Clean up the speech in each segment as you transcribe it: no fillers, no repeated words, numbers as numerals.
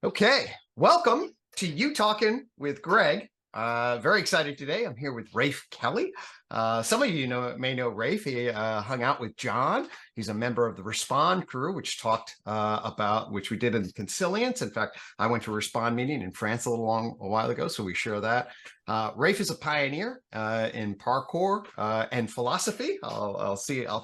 Okay, welcome to UTOKing with Gregg. Very excited today. I'm here with Rafe Kelly. Some of you may know Rafe. He hung out with John. He's a member of the Respond crew, which talked which we did in Consilience. In fact, I went to a Respond meeting in France a while ago, so we share that. Rafe is a pioneer in parkour and philosophy. I'll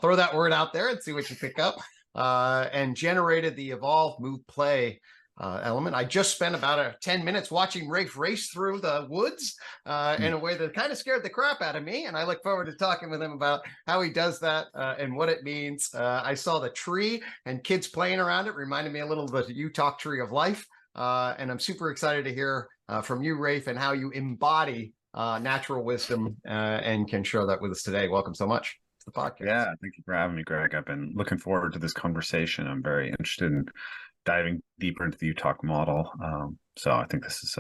throw that word out there and see what you pick up. And generated the Evolve, Move, Play element. I just spent about 10 minutes watching Rafe race through the woods in a way that kind of scared the crap out of me. And I look forward to talking with him about how he does that and what it means. I saw the tree and kids playing around it. Reminded me a little of the UTOK tree of life. And I'm super excited to hear from you, Rafe, and how you embody natural wisdom and can share that with us today. Welcome so much to the podcast. Yeah, thank you for having me, Greg. I've been looking forward to this conversation. I'm very interested in diving deeper into the UTOK model. So I think this is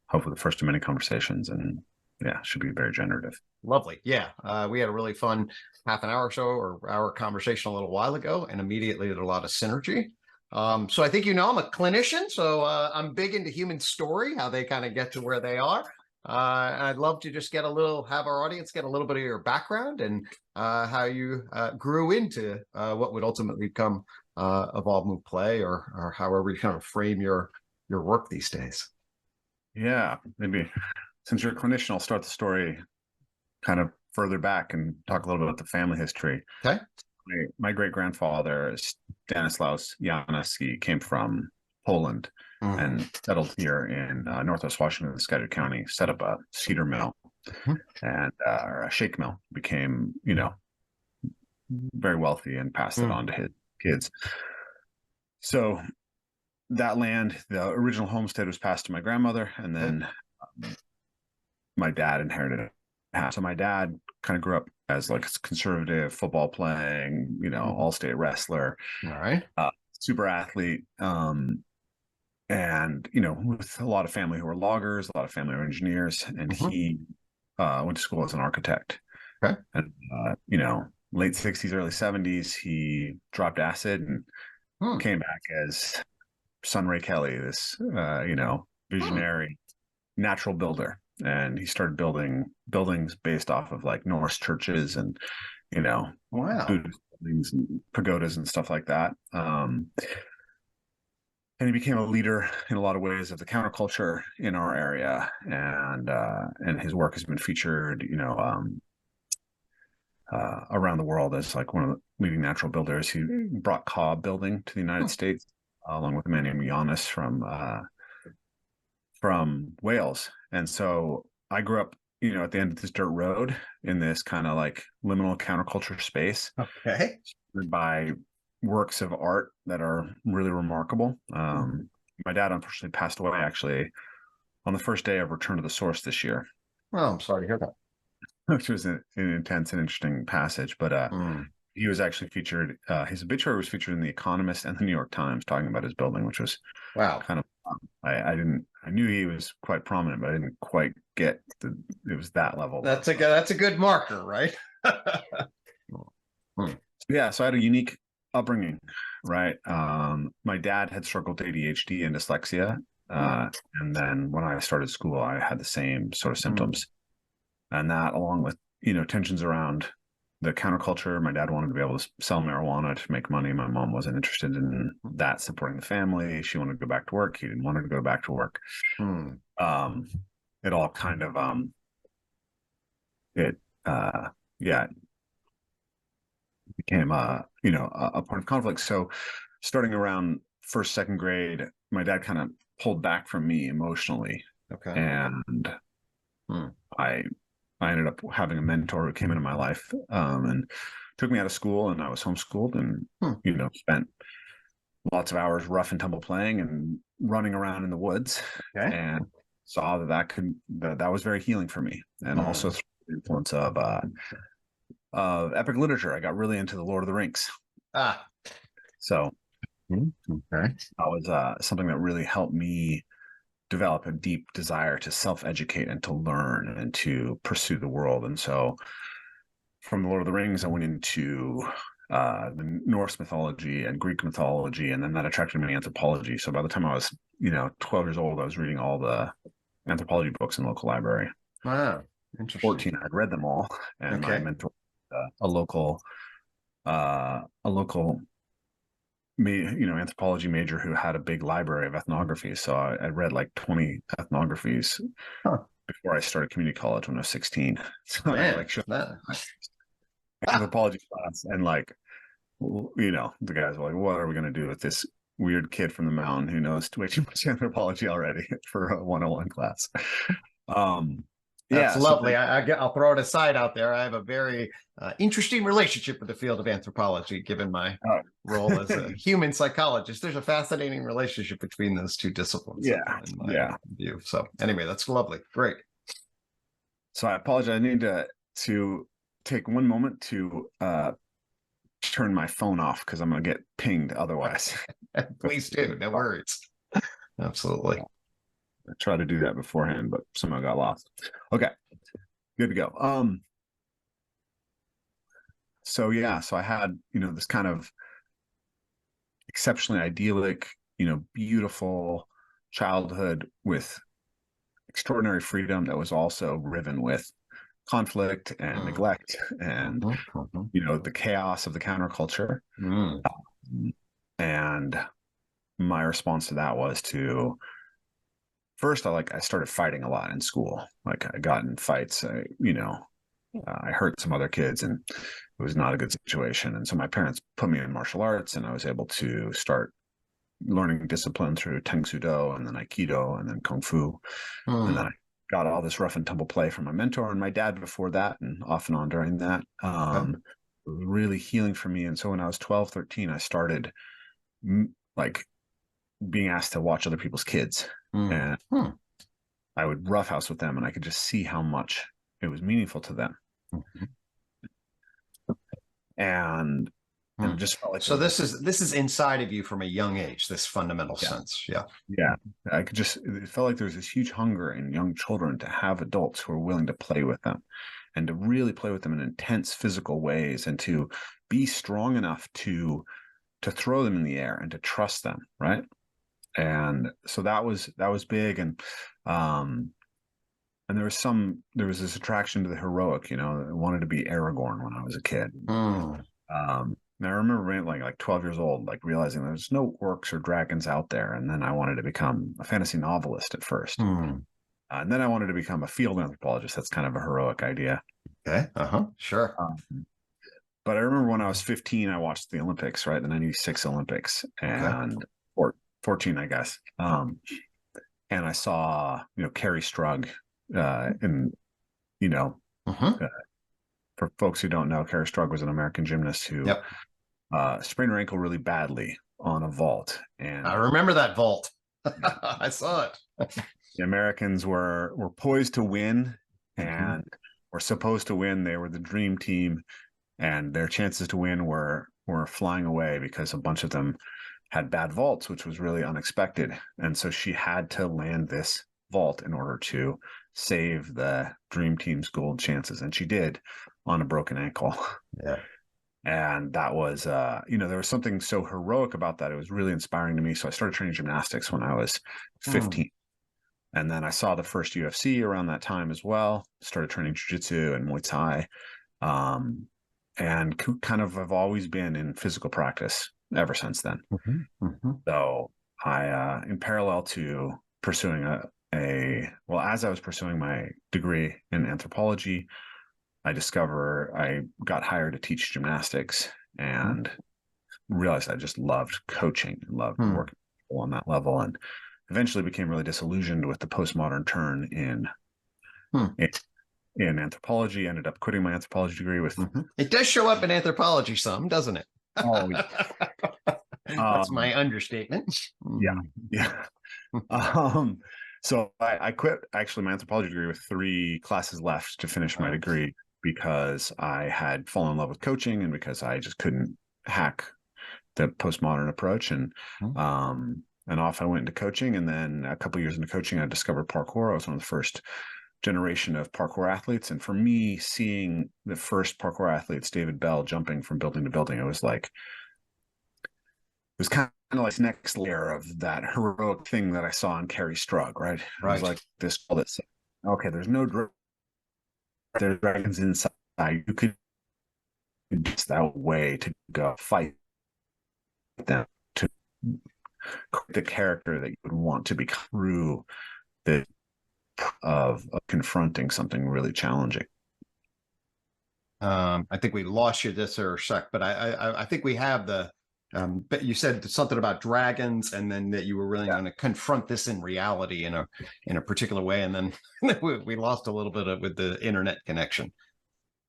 hopefully the first of many conversations, and yeah, should be very generative. Lovely. Yeah. We had a really fun half an hour or so or hour conversation a little while ago, and immediately there's a lot of synergy. So I think I'm a clinician, so I'm big into human story, how they kind of get to where they are. And I'd love to just have our audience get a little bit of your background and how you grew into what would ultimately become Evolve, Move, Play, or however you kind of frame your work these days. Yeah, maybe since you're a clinician, I'll start the story kind of further back and talk a little bit about the family history. Okay. My great-grandfather, Stanislaus Janicki, came from Poland and settled here in Northwest Washington, Skagit County, set up a cedar mill and or a shake mill, became, very wealthy and passed it on to his kids. So that land, the original homestead, was passed to my grandmother, and then my dad inherited it. So my dad kind of grew up as like a conservative, football playing, all-state wrestler. All right. Super athlete. And, with a lot of family who were loggers, a lot of family who were engineers, and he went to school as an architect. Okay. And, late 60s, early 70s, he dropped acid and came back as son Rafe Kelly, this, visionary natural builder. And he started building buildings based off of like Norse churches and, wow, Buddhist buildings and pagodas and stuff like that. And he became a leader in a lot of ways of the counterculture in our area, and his work has been featured, around the world as like one of the leading natural builders. He brought cob building to the United States, along with a man named Giannis from Wales. And so I grew up, at the end of this dirt road in this kind of like liminal counterculture space. Okay. By works of art that are really remarkable. My dad unfortunately passed away actually on the first day of Return to the Source this year. Oh, I'm sorry to hear that. Which was an intense and interesting passage, but he was actually featured. His obituary was featured in The Economist and the New York Times, talking about his building, which was wow. Kind of. I knew he was quite prominent, but I didn't quite get it was that level. That's a good marker, right? Yeah, so I had a unique upbringing, right? My dad had struggled with ADHD and dyslexia, and then when I started school, I had the same sort of symptoms, and that, along with tensions around the counterculture. My dad wanted to be able to sell marijuana to make money. My mom wasn't interested in that, supporting the family. She wanted to go back to work. He didn't want her to go back to work. It all kind of became a point of conflict. So starting around first, second grade, my dad kind of pulled back from me emotionally. Okay. And I ended up having a mentor who came into my life and took me out of school, and I was homeschooled and, spent lots of hours rough and tumble playing and running around in the woods, and saw that was very healing for me. And also through the influence of epic literature, I got really into the Lord of the Rings. So that was something that really helped me develop a deep desire to self-educate and to learn and to pursue the world. And so from the Lord of the Rings, I went into the Norse mythology and Greek mythology, and then that attracted me to anthropology. So by the time I was, 12 years old, I was reading all the anthropology books in the local library. Wow, interesting. 14, I'd read them all, and my mentor, a local anthropology major who had a big library of ethnography. So I read like 20 ethnographies before I started community college when I was 16. So Man, I like showed anthropology class, and like, the guys were like, what are we going to do with this weird kid from the mountain who knows way too much anthropology already for a 101 class? That's lovely. I'll throw it aside out there. I have a very interesting relationship with the field of anthropology, given my role as a human psychologist. There's a fascinating relationship between those two disciplines. In my view. So anyway, that's lovely. Great. So I apologize. I need to take one moment to turn my phone off because I'm going to get pinged otherwise. Please do. No worries. Absolutely. I tried to do that beforehand, but somehow got lost. Okay, good to go. So I had, this kind of exceptionally idyllic, beautiful childhood with extraordinary freedom that was also riven with conflict and neglect and, the chaos of the counterculture. And my response to that was to, first, I started fighting a lot in school. Like I got in fights, I hurt some other kids, and it was not a good situation. And so my parents put me in martial arts, and I was able to start learning discipline through Tang Soo Do, and then Aikido, and then Kung Fu. And then I got all this rough and tumble play from my mentor and my dad before that, and off and on during that. Really healing for me. And so when I was 12, 13, I started being asked to watch other people's kids. And I would roughhouse with them, and I could just see how much it was meaningful to them. And it just felt like, so this is inside of you from a young age, this fundamental sense. It felt like there was this huge hunger in young children to have adults who are willing to play with them, and to really play with them in intense physical ways, and to be strong enough to throw them in the air and to trust them, right? And so that was big. And there was this attraction to the heroic. I wanted to be Aragorn when I was a kid. And I remember being like 12 years old, realizing there's no orcs or dragons out there. And then I wanted to become a fantasy novelist at first. And then I wanted to become a field anthropologist. That's kind of a heroic idea. Okay. Sure. But I remember when I was 15, I watched the Olympics, right? The 96 Olympics, and 14, I guess. And I saw, Kerry Strug, for folks who don't know, Kerry Strug was an American gymnast who sprained her ankle really badly on a vault. And I remember that vault. I saw it. The Americans were poised to win, and were supposed to win. They were the dream team, and their chances to win were flying away because a bunch of them had bad vaults, which was really unexpected. And so she had to land this vault in order to save the dream team's gold chances. And she did, on a broken ankle. And that was, there was something so heroic about that. It was really inspiring to me. So I started training gymnastics when I was 15. And then I saw the first UFC around that time as well. Started training jiu-jitsu and Muay Thai. And kind of have always been in physical practice ever since then. So I, in parallel to pursuing as I was pursuing my degree in anthropology, I got hired to teach gymnastics, and realized I just loved coaching, loved working with people on that level, and eventually became really disillusioned with the postmodern turn in anthropology. Ended up quitting my anthropology degree with. It does show up in anthropology some, doesn't it? Oh, that's my understatement. Yeah. So I quit actually my anthropology degree with 3 classes left to finish my degree, because I had fallen in love with coaching, and because I just couldn't hack the postmodern approach. And off I went into coaching. And then a couple of years into coaching, I discovered parkour. I was one of the first generation of parkour athletes. And for me, seeing the first parkour athletes, David Bell, jumping from building to building, it was kind of like the next layer of that heroic thing that I saw in Carrie Strug, right? It was like this call that said, okay, there's dragons inside. You could just that way to go fight them, to the character that you would want to be through the of confronting something really challenging. I think we lost you this or sec, but I think we have the. But you said something about dragons, and then that you were really going to confront this in reality in a particular way, and then we lost a little bit with the internet connection.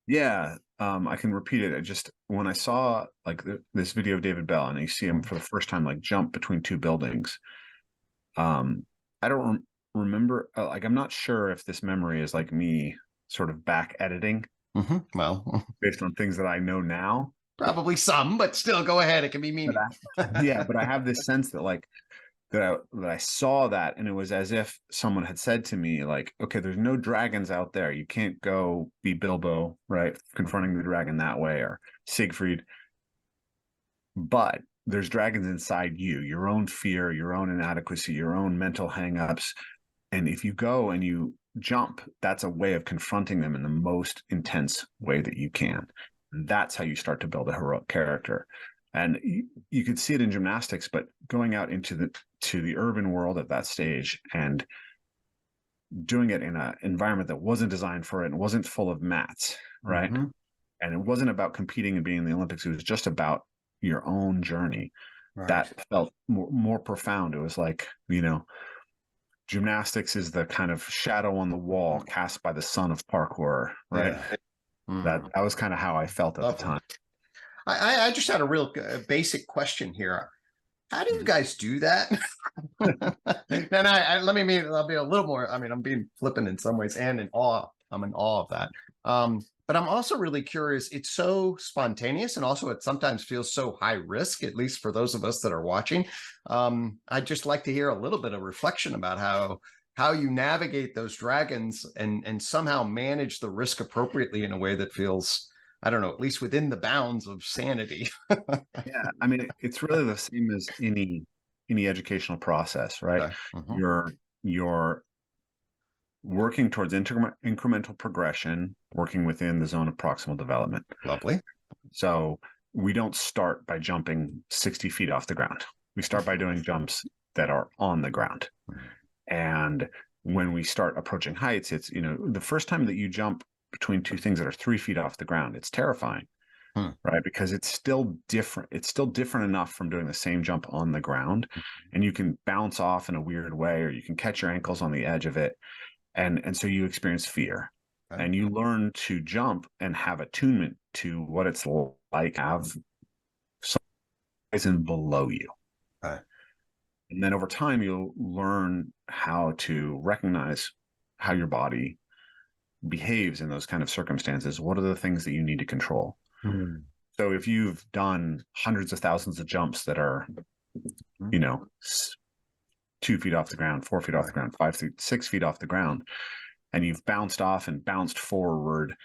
Yeah, I can repeat it. When I saw like this video of David Bell, and you see him for the first time like jump between two buildings. I don't remember. Like, I'm not sure if this memory is like me sort of back editing. Well, based on things that I know now. Probably some, but still, go ahead. It can be meaningful. But I have this sense that that I saw that, and it was as if someone had said to me, like, okay, there's no dragons out there. You can't go be Bilbo, right? Confronting the dragon that way, or Siegfried. But there's dragons inside you, your own fear, your own inadequacy, your own mental hangups. And if you go and you jump, that's a way of confronting them in the most intense way that you can. That's how you start to build a heroic character. And you could see it in gymnastics, but going out into the urban world at that stage and doing it in an environment that wasn't designed for it and wasn't full of mats, right? And it wasn't about competing and being in the Olympics. It was just about your own journey. That felt more profound. It was like, gymnastics is the kind of shadow on the wall cast by the sun of parkour, right? That was kind of how I felt at the time. I just had a real basic question here. How do you guys do that? And I'll be a little more, I'm being flippant in some ways and in awe. I'm in awe of that. But I'm also really curious. It's so spontaneous, and also it sometimes feels so high risk, at least for those of us that are watching. I'd just like to hear a little bit of reflection about how you navigate those dragons and somehow manage the risk appropriately in a way that feels, I don't know, at least within the bounds of sanity. Yeah, it's really the same as any educational process, right? Okay. You're working towards incremental progression, working within the zone of proximal development. Lovely. So we don't start by jumping 60 feet off the ground. We start by doing jumps that are on the ground. And when we start approaching heights, it's, the first time that you jump between two things that are 3 feet off the ground, it's terrifying, right? Because it's still different. It's still different enough from doing the same jump on the ground, and you can bounce off in a weird way, or you can catch your ankles on the edge of it. And so you experience fear, and you learn to jump and have attunement to what it's like to have something below you. And then over time, you'll learn how to recognize how your body behaves in those kind of circumstances. What are the things that you need to control? So if you've done hundreds of thousands of jumps that are, 2 feet off the ground, 4 feet off the ground, 5 feet, 6 feet off the ground, and you've bounced off and bounced forward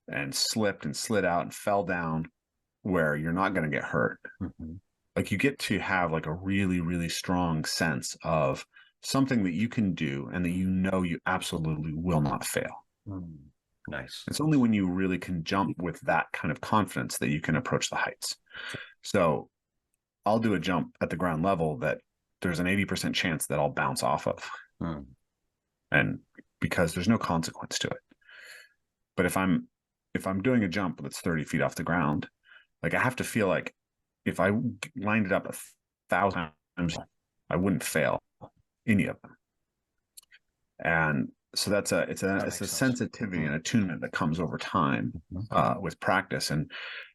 and slipped and slid out and fell down where you're not going to get hurt. Like, you get to have like a really, really strong sense of something that you can do and that you absolutely will not fail. Nice. It's only when you really can jump with that kind of confidence that you can approach the heights. So I'll do a jump at the ground level that there's an 80% chance that I'll bounce off of. And because there's no consequence to it. But if I'm doing a jump that's 30 feet off the ground, like, I have to feel like if I lined it up 1,000 times, I wouldn't fail any of them. And so it's a sensitivity and attunement that comes over time with practice. And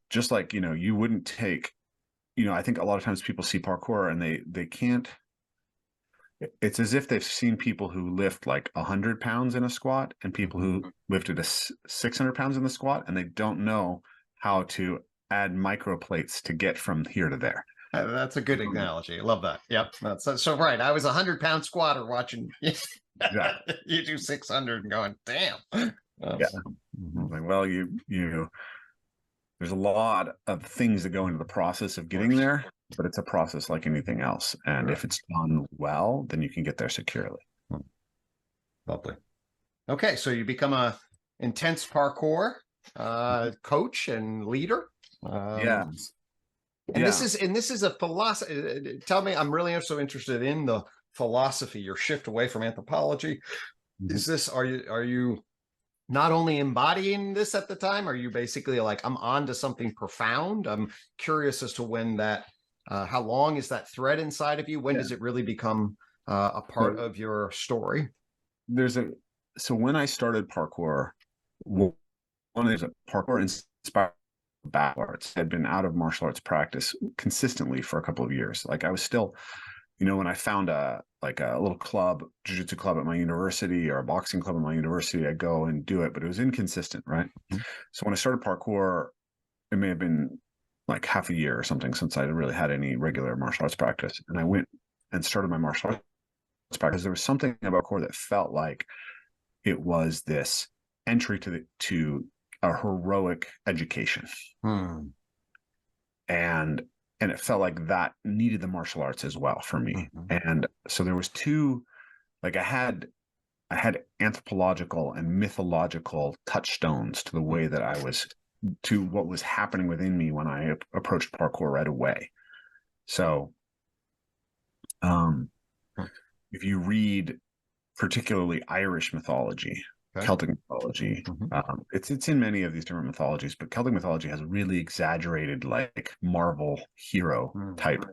just like, you wouldn't take, I think a lot of times people see parkour and they can't, it's as if they've seen people who lift like 100 pounds in a squat and people who lifted 600 pounds in the squat, and they don't know how to add micro plates to get from here to there. That's a good analogy. I love that. Yep. That's so right. I was 100-pound squatter watching Exactly. You do 600 and going, damn. Yeah. Mhm. Like, well, there's a lot of things that go into the process of getting Course. there, but it's a process like anything else. And Right. if it's done well, then you can get there securely. Lovely. Okay, so you become a intense parkour coach and leader. Yeah. And Yeah. this is a philosophy. Tell me, I'm really so interested in the philosophy, your shift away from anthropology. Mhm. Is this, are you not only embodying this at the time? Are you basically like, I'm on to something profound? I'm curious as to when that, how long is that thread inside of you? When Yeah. does it really become a part So of your story? so when I started parkour, one is a parkour inspired battle arts. I'd been out of martial arts practice consistently for a couple of years. Like I was still, when I found a little club, jiu-jitsu club at my university or a boxing club at my university, I'd go and do it, but it was inconsistent, right? Mhm. So when I started parkour, it may have been like half a year or something since I really had any regular martial arts practice. And I went and started my martial arts practice. There was something about parkour that felt like it was this entry to a heroic education. Hmm. And it felt like that needed the martial arts as well for me. Mhm. And so there was two, like I had anthropological and mythological touchstones to the way that I was, to what was happening within me when I approached parkour right away. So um, Hmm. if you read particularly Irish mythology, Okay. Celtic mythology, Mhm. it's in many of these different mythologies, but Celtic mythology has really exaggerated, like Marvel hero Hmm. type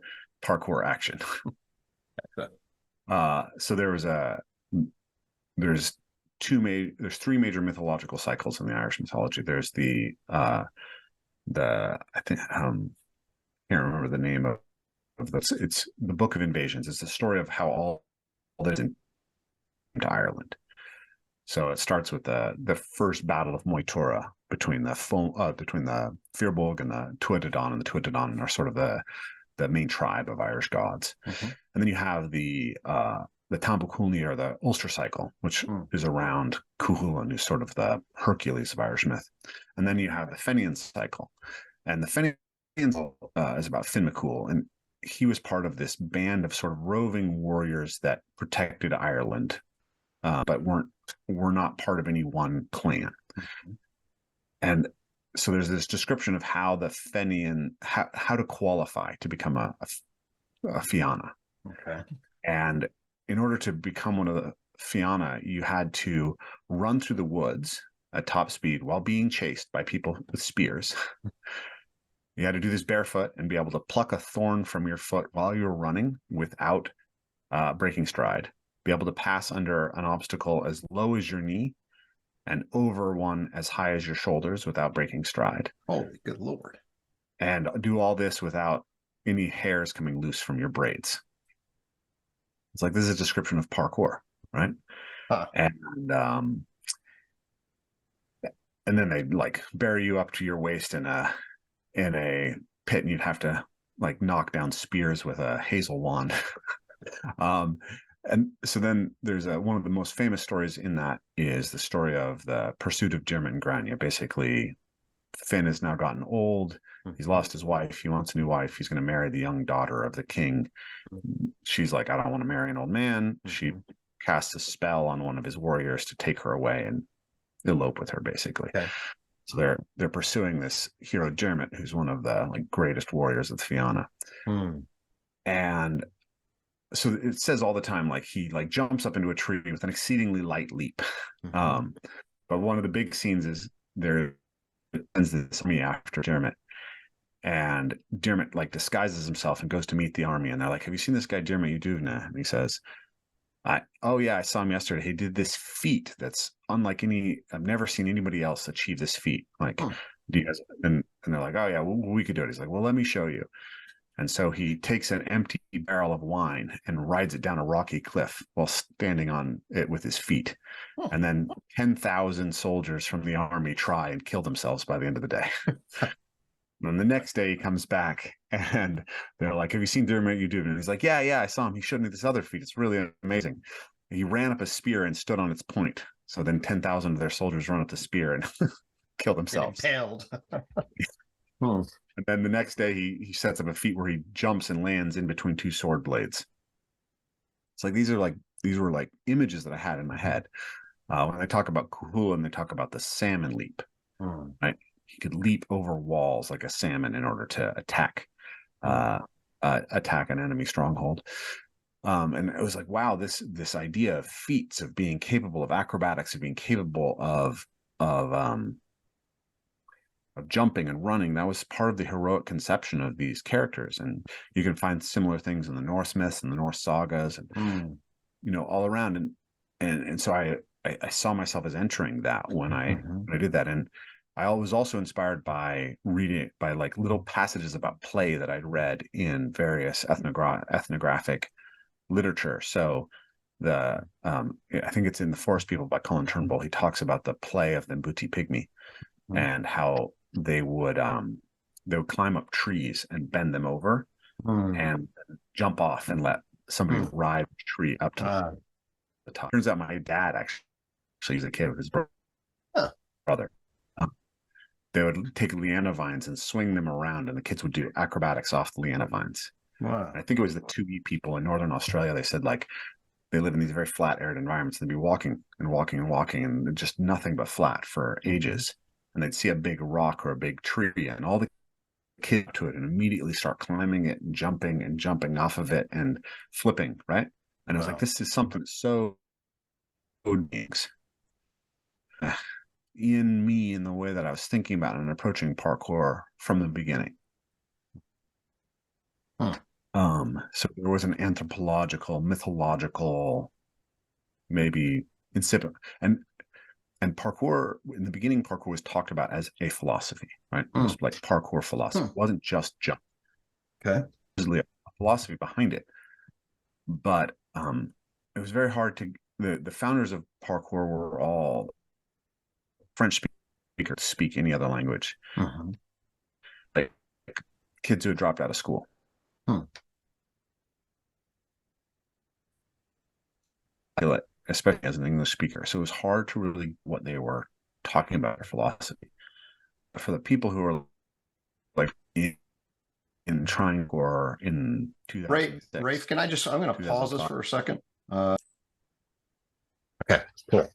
parkour action. Okay. So there's there's three major mythological cycles in the Irish mythology. There's I think can't remember the name of this. It's the Book of Invasions. It's the story of how all this into Ireland. So it starts with the first battle of Moytura between the Firbolg and the Tuatha, and the Tuatha are sort of the main tribe of Irish gods. Mhm. And then you have the Tampocuni, or the Ulster cycle, which Hmm. is around Cuchulainn, who's sort of the Hercules of Irish myth. And then you have the Fenian cycle. And the Fenian cycle is about Finn McCool. And he was part of this band of sort of roving warriors that protected Ireland, but were not part of any one clan. Mhm. And so there's this description of how the Fenian, how to qualify to become a Fianna. Okay. And in order to become one of the Fianna, you had to run through the woods at top speed while being chased by people with spears. You had to do this barefoot and be able to pluck a thorn from your foot while you were running without breaking stride. Be able to pass under an obstacle as low as your knee and over one as high as your shoulders without breaking stride. Holy good Lord. And do all this without any hairs coming loose from your braids. It's like, this is a description of parkour, right? Huh. And then they like bury you up to your waist in a pit, and you'd have to like knock down spears with a hazel wand. um, and so then there's one of the most famous stories in that is the story of the pursuit of Dermot Grania. Basically, Finn has now gotten old. He's lost his wife. He wants a new wife. He's going to marry the young daughter of the king. She's like, I don't want to marry an old man. She casts a spell on one of his warriors to take her away and elope with her, basically. Okay. So they're pursuing this hero Dermot, who's one of the like greatest warriors of the Fianna. Hmm. And so it says all the time, like he like jumps up into a tree with an exceedingly light leap. Mhm. But one of the big scenes is there sends this army after Dermot, and Dermot like disguises himself and goes to meet the army, and they're like, have you seen this guy Dermot Uduvna? And he says, oh yeah, I saw him yesterday. He did this feat that's unlike any. I've never seen anybody else achieve this feat. Like, Hmm. do you guys? And they're like, oh yeah, we could do it. He's like, well, let me show you. And so he takes an empty barrel of wine and rides it down a rocky cliff while standing on it with his feet. Hmm. And then 10,000 soldiers from the army try and kill themselves by the end of the day. And the next day he comes back and they're like, have you seen Dermot Uduvna? And he's like, yeah, I saw him. He showed me this other feat. It's really amazing. he ran up a spear and stood on its point. So then 10,000 of their soldiers run up the spear and kill themselves. Impaled. And then the next day he sets up a feat where he jumps and lands in between two sword blades. It's like these were like images that I had in my head. When I talk about Kuhula, they talk about the salmon leap. Right? He could leap over walls like a salmon in order to attack an enemy stronghold. And it was like, wow, this idea of feats, of being capable of acrobatics, of being capable of jumping and running, that was part of the heroic conception of these characters. And you can find similar things in the Norse myths and the Norse sagas, and all around. And so I saw myself as entering that when I did that. And I was also inspired by reading like little passages about play that I'd read in various ethnographic literature. So I think it's in The Forest People by Colin Turnbull. He talks about the play of the Mbuti Pygmy and how they would climb up trees and bend them over and jump off and let somebody ride the tree up to the top. Turns out my dad actually is a kid with his brother. They would take liana vines and swing them around, and the kids would do acrobatics off the liana vines. Wow. I think it was the Tu'i people in northern Australia. They said like they live in these very flat, arid environments. They'd be walking and walking and walking, and just nothing but flat for ages. And they'd see a big rock or a big tree, and all the kids to it and immediately start climbing it and jumping off of it and flipping, right? And it was like, this is something so in me, in the way that I was thinking about and approaching parkour from the beginning. So there was an anthropological, mythological, maybe incipient, and parkour in the beginning, parkour was talked about as a philosophy, right? It was like parkour philosophy. It wasn't just jump. Okay. There's a philosophy behind it. But it was very hard to, the founders of parkour were all French speakers, speak any other language. Like kids who had dropped out of school. Especially as an English speaker. So it was hard to really what they were talking about, philosophy. But for the people who are like in trying or in 2006. Rafe, I'm going to pause this for a second. Okay, cool.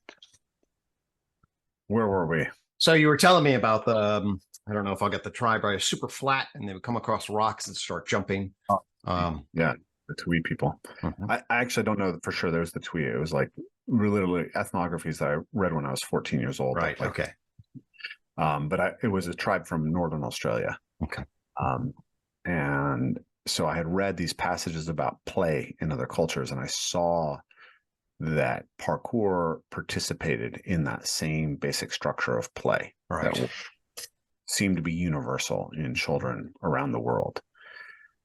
Where were we? So you were telling me about the, I don't know if I'll get the tribe right, super flat, and they would come across rocks and start jumping. Yeah. The Tu'i people. I actually don't know for sure there's the Tu'i. It was like literally ethnographies that I read when I was 14 years old. Right. Like, okay. But it was a tribe from northern Australia. Okay. And so I had read these passages about play in other cultures, and I saw that parkour participated in that same basic structure of play that seemed to be universal in children around the world.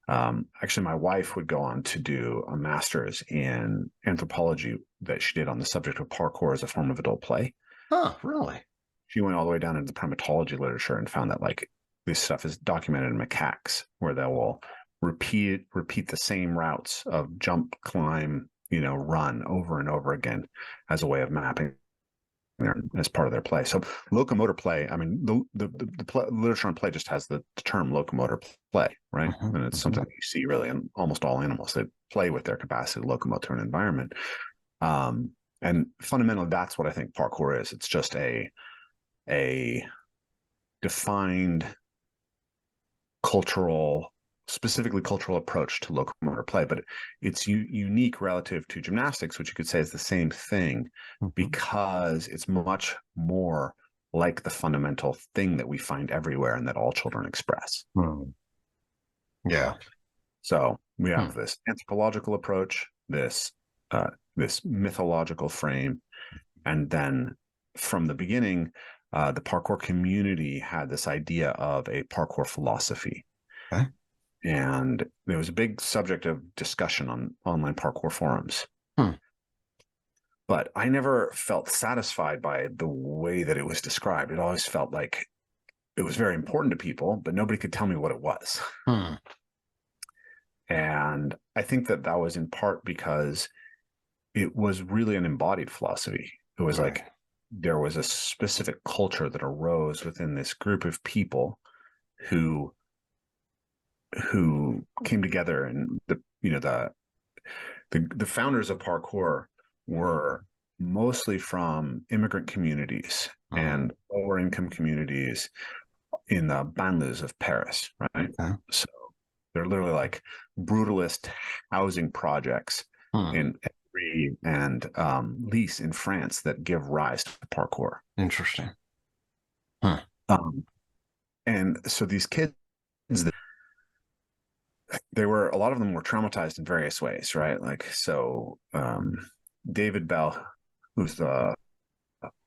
Actually, my wife would go on to do a master's in anthropology that she did on the subject of parkour as a form of adult play. Oh, really? She went all the way down into the primatology literature and found that like this stuff is documented in macaques, where they will repeat the same routes of jump, climb, run over and over again as a way of mapping as part of their play. So locomotor play, I mean, the literature on play just has the term locomotor play, right? And it's something that you see really in almost all animals. They play with their capacity to locomote to an environment. And fundamentally, that's what I think parkour is. It's just a defined specifically cultural approach to locomotor play, but it's unique relative to gymnastics, which you could say is the same thing, because it's much more like the fundamental thing that we find everywhere and that all children express. Yeah. So we have this anthropological approach, this mythological frame, and then from the beginning, the parkour community had this idea of a parkour philosophy. Okay. And there was a big subject of discussion on online parkour forums. But I never felt satisfied by the way that it was described. It always felt like it was very important to people, but nobody could tell me what it was. And I think that was in part because it was really an embodied philosophy. It was Right. like there was a specific culture that arose within this group of people who came together, and the founders of parkour were mostly from immigrant communities and lower income communities in the banlieues of Paris, right? Okay. So they're literally like brutalist housing projects in Every and Lease in France that give rise to parkour. Interesting. And so these kids, a lot of them were traumatized in various ways, right? Like, so David Bell, who's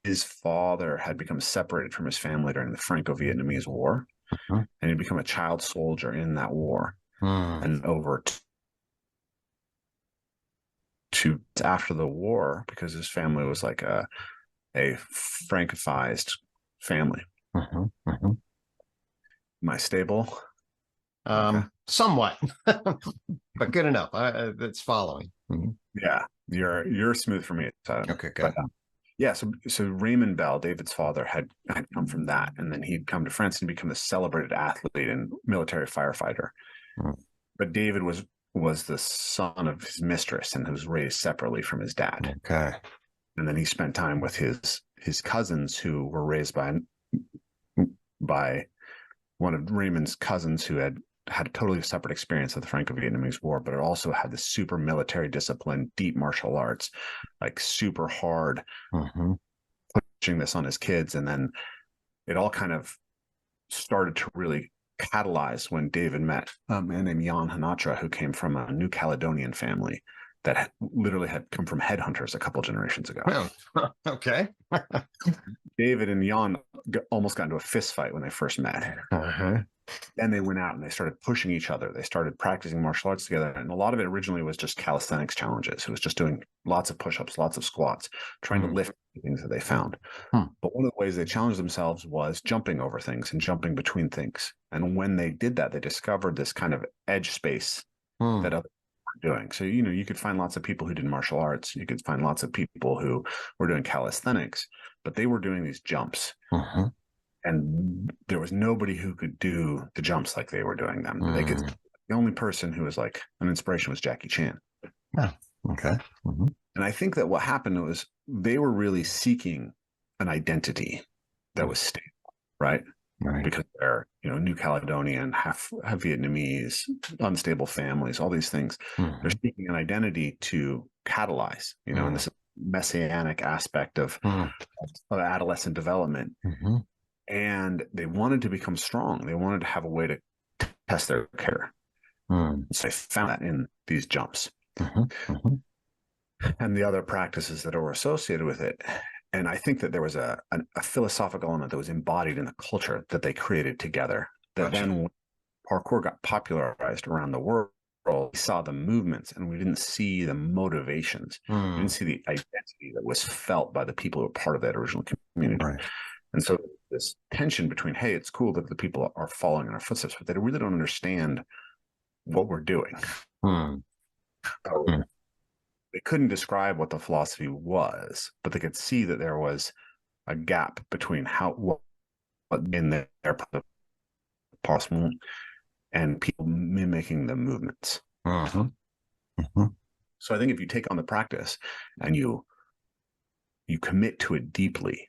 his father had become separated from his family during the Franco-Vietnamese War, and he'd become a child soldier in that war. And over to after the war, because his family was like a Francophised family. Am I stable? Okay. Somewhat, but good enough. That's following. Yeah, you're smooth for me. Okay, good. But, yeah, so Raymond Bell, David's father, had come from that, and then he'd come to France and become a celebrated athlete and military firefighter. But David was the son of his mistress and was raised separately from his dad. Okay. And then he spent time with his cousins who were raised by one of Raymond's cousins who had a totally separate experience of the Franco-Vietnamese War, but it also had this super military discipline, deep martial arts, like super hard, pushing this on his kids. And then it all kind of started to really catalyze when David met a man named Jan Hanatra, who came from a New Caledonian family that literally had come from headhunters a couple generations ago. Oh, okay. David and Jan almost got into a fist fight when they first met. Then they went out and they started pushing each other. They started practicing martial arts together. And a lot of it originally was just calisthenics challenges. It was just doing lots of push-ups, lots of squats, trying to lift things that they found. But one of the ways they challenged themselves was jumping over things and jumping between things. And when they did that, they discovered this kind of edge space that others were doing. So, you could find lots of people who did martial arts. You could find lots of people who were doing calisthenics, but they were doing these jumps. And there was nobody who could do the jumps like they were doing them. The only person who was like an inspiration was Jackie Chan. Yeah. Okay. And I think that what happened was they were really seeking an identity that was stable, right? Because they're, New Caledonian, half Vietnamese, unstable families, all these things. They're seeking an identity to catalyze, and this messianic aspect of adolescent development. And they wanted to become strong. They wanted to have a way to test their care. So they found that in these jumps and the other practices that were associated with it. And I think that there was a philosophical element that was embodied in the culture that they created together. That then when parkour got popularized around the world, we saw the movements and we didn't see the motivations. We didn't see the identity that was felt by the people who were part of that original community. And so this tension between, hey, it's cool that the people are following in our footsteps, but they really don't understand what we're doing. They couldn't describe what the philosophy was, but they could see that there was a gap between what in their possible and people mimicking the movements. So I think if you take on the practice and you commit to it deeply,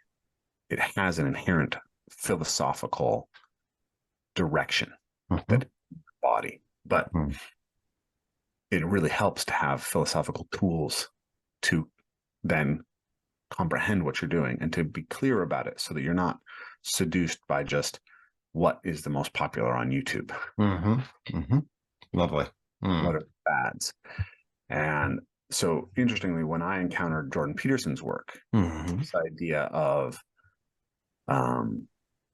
it has an inherent philosophical direction that body, but it really helps to have philosophical tools to then comprehend what you're doing and to be clear about it so that you're not seduced by just what is the most popular on YouTube. Lovely. What are the fads? And so interestingly, when I encountered Jordan Peterson's work, this idea of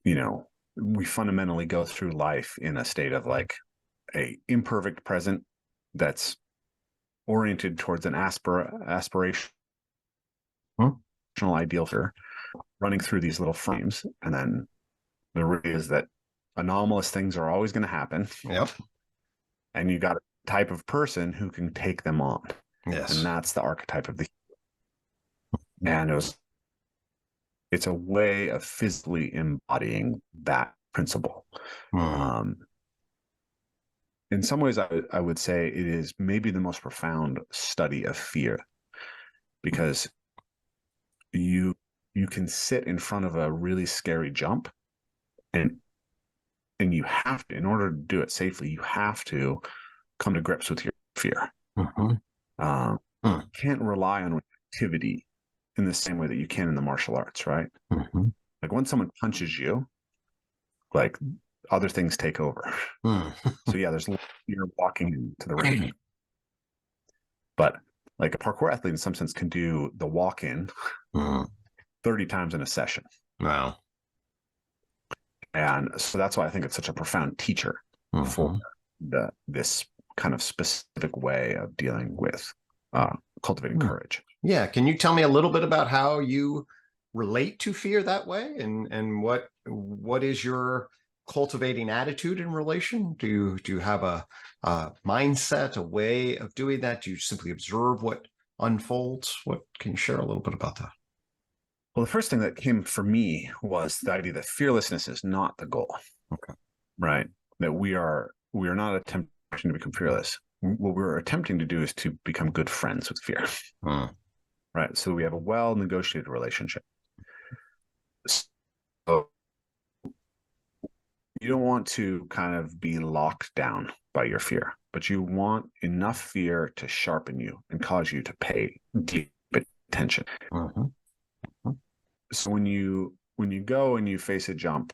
we fundamentally go through life in a state of like a imperfect present that's oriented towards an aspirational ideal for running through these little frames. And then the reality is that anomalous things are always going to happen. And you got a type of person who can take them on. And that's the archetype of the And it's a way of physically embodying that principle. In some ways, I would say it is maybe the most profound study of fear, because you can sit in front of a really scary jump, and you have to, in order to do it safely, you have to come to grips with your fear. You can't rely on activity in the same way that you can in the martial arts, right? Like when someone punches you, like other things take over. So yeah, there's you're walking into the ring, but like a parkour athlete in some sense can do the walk-in 30 times in a session. Wow. And so that's why I think it's such a profound teacher for this kind of specific way of dealing with cultivating courage. Yeah. Can you tell me a little bit about how you relate to fear that way, and what is your cultivating attitude in relation? Do you have a mindset, a way of doing that? Do you simply observe what unfolds? What can you share a little bit about that? Well, the first thing that came for me was the idea that fearlessness is not the goal. Okay. Right. That we are not attempting to become fearless. What we're attempting to do is to become good friends with fear. Right. So we have a well-negotiated relationship. So you don't want to kind of be locked down by your fear, but you want enough fear to sharpen you and cause you to pay deep attention. So when you go and you face a jump,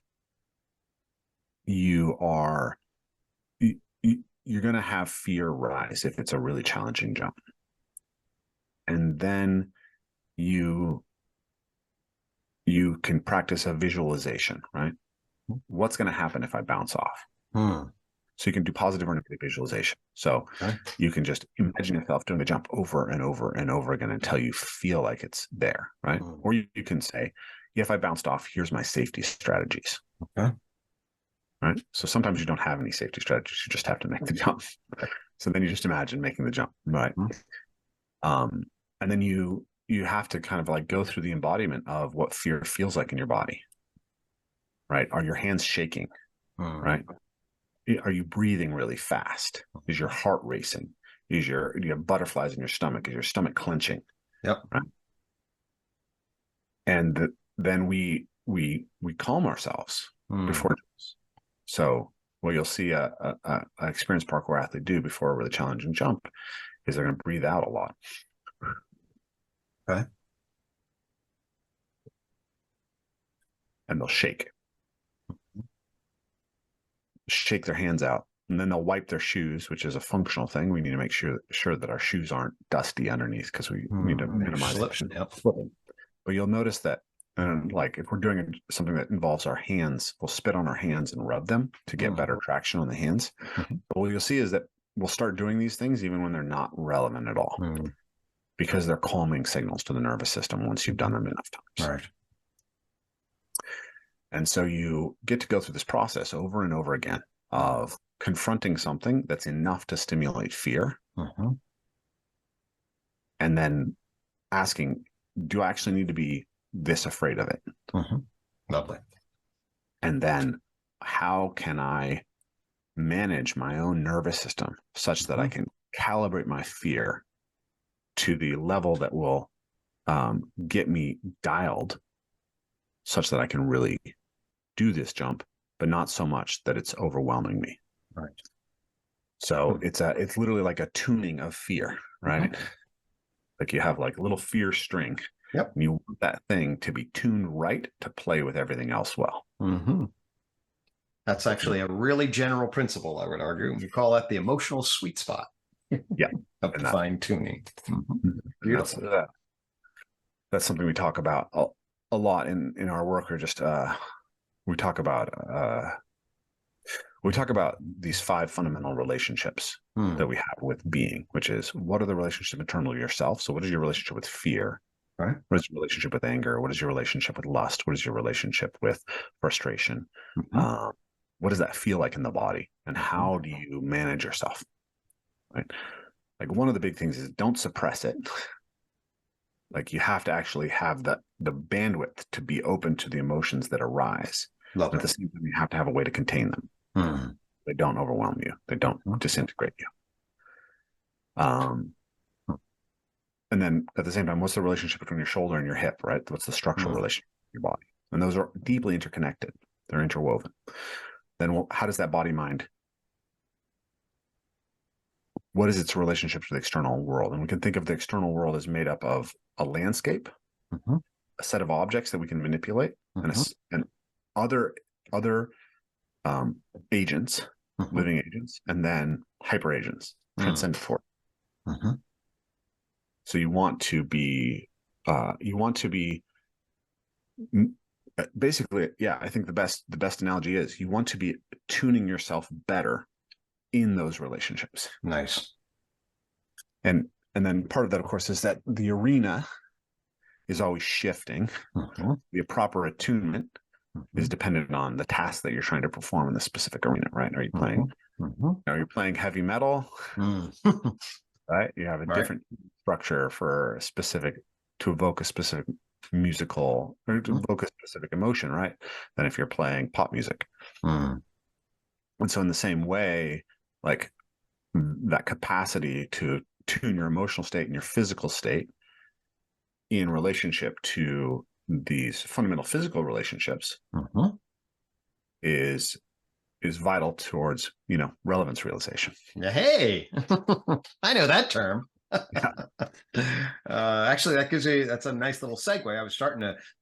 you're going to have fear rise if it's a really challenging jump. And then you can practice a visualization, right? What's going to happen if I bounce off? So you can do positive or negative visualization. So you can just imagine yourself doing a jump over and over and over again until you feel like it's there, right? Or you can say, if I bounced off, here's my safety strategies. Right? So sometimes you don't have any safety strategies. You just have to make the jump. So then you just imagine making the jump, right? And then you have to kind of like go through the embodiment of what fear feels like in your body, right? Are your hands shaking, right? Are you breathing really fast? Is your heart racing? Do you have butterflies in your stomach? Is your stomach clenching? Yep. Right? And then we calm ourselves before. So what you'll see a experienced parkour athlete do before a really challenging jump is they're going to breathe out a lot. Okay. And they'll shake their hands out, and then they'll wipe their shoes, which is a functional thing. We need to make sure that our shoes aren't dusty underneath, because we need to minimize slipping. But you'll notice that, like if we're doing something that involves our hands, we'll spit on our hands and rub them to get better traction on the hands. But what you'll see is that we'll start doing these things even when they're not relevant at all, because they're calming signals to the nervous system once you've done them enough times. Right. And so you get to go through this process over and over again of confronting something that's enough to stimulate fear, and then asking, do I actually need to be this afraid of it? Lovely. And then how can I manage my own nervous system such that I can calibrate my fear to the level that will get me dialed such that I can really do this jump, but not so much that it's overwhelming me. Right. So it's literally like a tuning of fear, right? Like you have like a little fear string. Yep. And you want that thing to be tuned right to play with everything else well. That's actually a really general principle, I would argue. We call that the emotional sweet spot. Yeah. Of the fine tuning. Beautiful. That's something we talk about a lot in our work, or just we talk about these 5 fundamental relationships that we have with being, which is, what are the relationships internal to yourself? So what is your relationship with fear? Right. What is your relationship with anger? What is your relationship with lust? What is your relationship with frustration? What does that feel like in the body? And how do you manage yourself? Right. Like one of the big things is, don't suppress it. Like you have to actually have the bandwidth to be open to the emotions that arise. Love At it. the same time, you have to have a way to contain them. They don't overwhelm you. They don't disintegrate you. And then at the same time, what's the relationship between your shoulder and your hip, right? What's the structural relationship with your body? And those are deeply interconnected. They're interwoven. Then how does that body mind? What is its relationship to the external world? And we can think of the external world as made up of a landscape, a set of objects that we can manipulate, and other agents, living agents, and then hyper agents, transcendent force. So you want to be basically, yeah, I think the best analogy is you want to be tuning yourself better in those relationships. Nice. And then part of that, of course, is that the arena is always shifting. The proper attunement is dependent on the task that you're trying to perform in the specific arena, right? Are you playing? Are you playing heavy metal? Right? You have a different structure for to evoke a specific musical or to evoke a specific emotion, right? Than if you're playing pop music. And so in the same way, like that capacity to tune your emotional state and your physical state in relationship to these fundamental physical relationships is vital towards, relevance realization. Hey, I know that term. Actually, that's a nice little segue. I was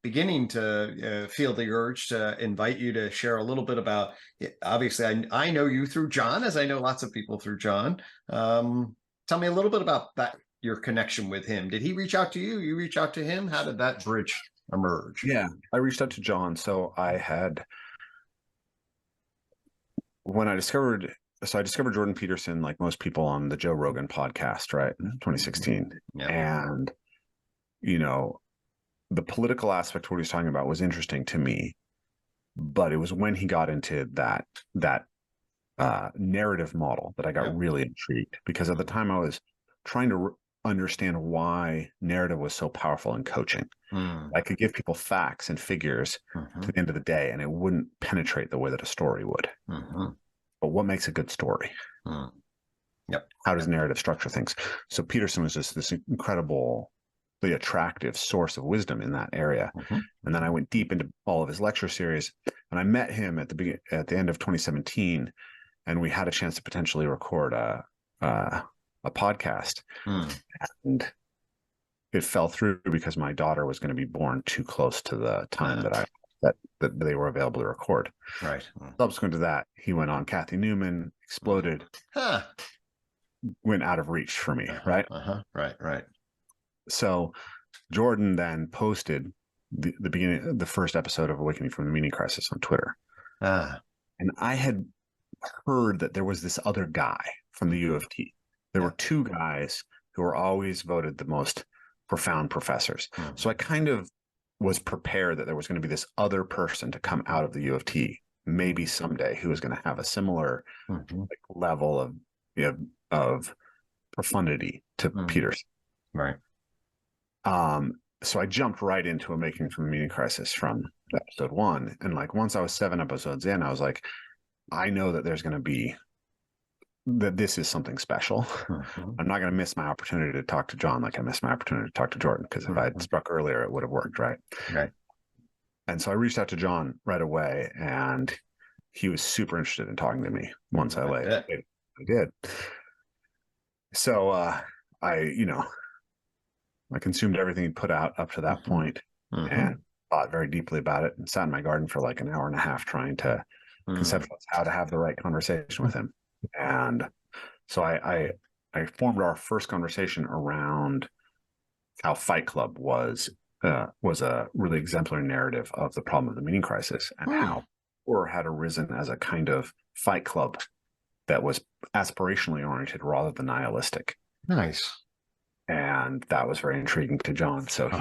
beginning to feel the urge to invite you to share a little bit about, obviously I know you through John, as I know lots of people through John. Tell me a little bit about that, your connection with him. Did he reach out to you? You reach out to him? How did that bridge emerge? Yeah, I reached out to John. So I discovered Jordan Peterson, like most people, on the Joe Rogan podcast, right? In 2016. And, the political aspect of what he was talking about was interesting to me, but it was when he got into that narrative model that I got really intrigued, because at the time I was trying to understand why narrative was so powerful in coaching. I could give people facts and figures to the end of the day, and it wouldn't penetrate the way that a story would. But what makes a good story? How does narrative structure things? So Peterson was just this incredibly attractive source of wisdom in that area. And then I went deep into all of his lecture series, and I met him at the end of 2017, and we had a chance to potentially record a podcast. And it fell through because my daughter was going to be born too close to the time that they were available to record. Right. Subsequent to that, he went on Kathy Newman, exploded, went out of reach for me. Right. Right. So Jordan then posted the first episode of Awakening from the Meaning Crisis on Twitter. And I had heard that there was this other guy from the U of T. There were two guys who were always voted the most profound professors. So I kind of was prepared that there was going to be this other person to come out of the U of T, maybe someday, who was going to have a similar level of profundity to Peterson. Right. So I jumped right into Awakening from the Meaning Crisis from episode 1. And once I was 7 episodes in, I was like, I know that this is something special. I'm not going to miss my opportunity to talk to John like I missed my opportunity to talk to Jordan, because if I had struck earlier, it would have worked, right? Right. And so I reached out to John right away, and he was super interested in talking to me once I did. So I consumed everything he put out up to that point, and thought very deeply about it, and sat in my garden for like an hour and a half trying to conceptualize how to have the right conversation with him. And so I formed our first conversation around how Fight Club was a really exemplary narrative of the problem of the meaning crisis, and how horror had arisen as a kind of fight club that was aspirationally oriented rather than nihilistic. Nice. And that was very intriguing to John. So he,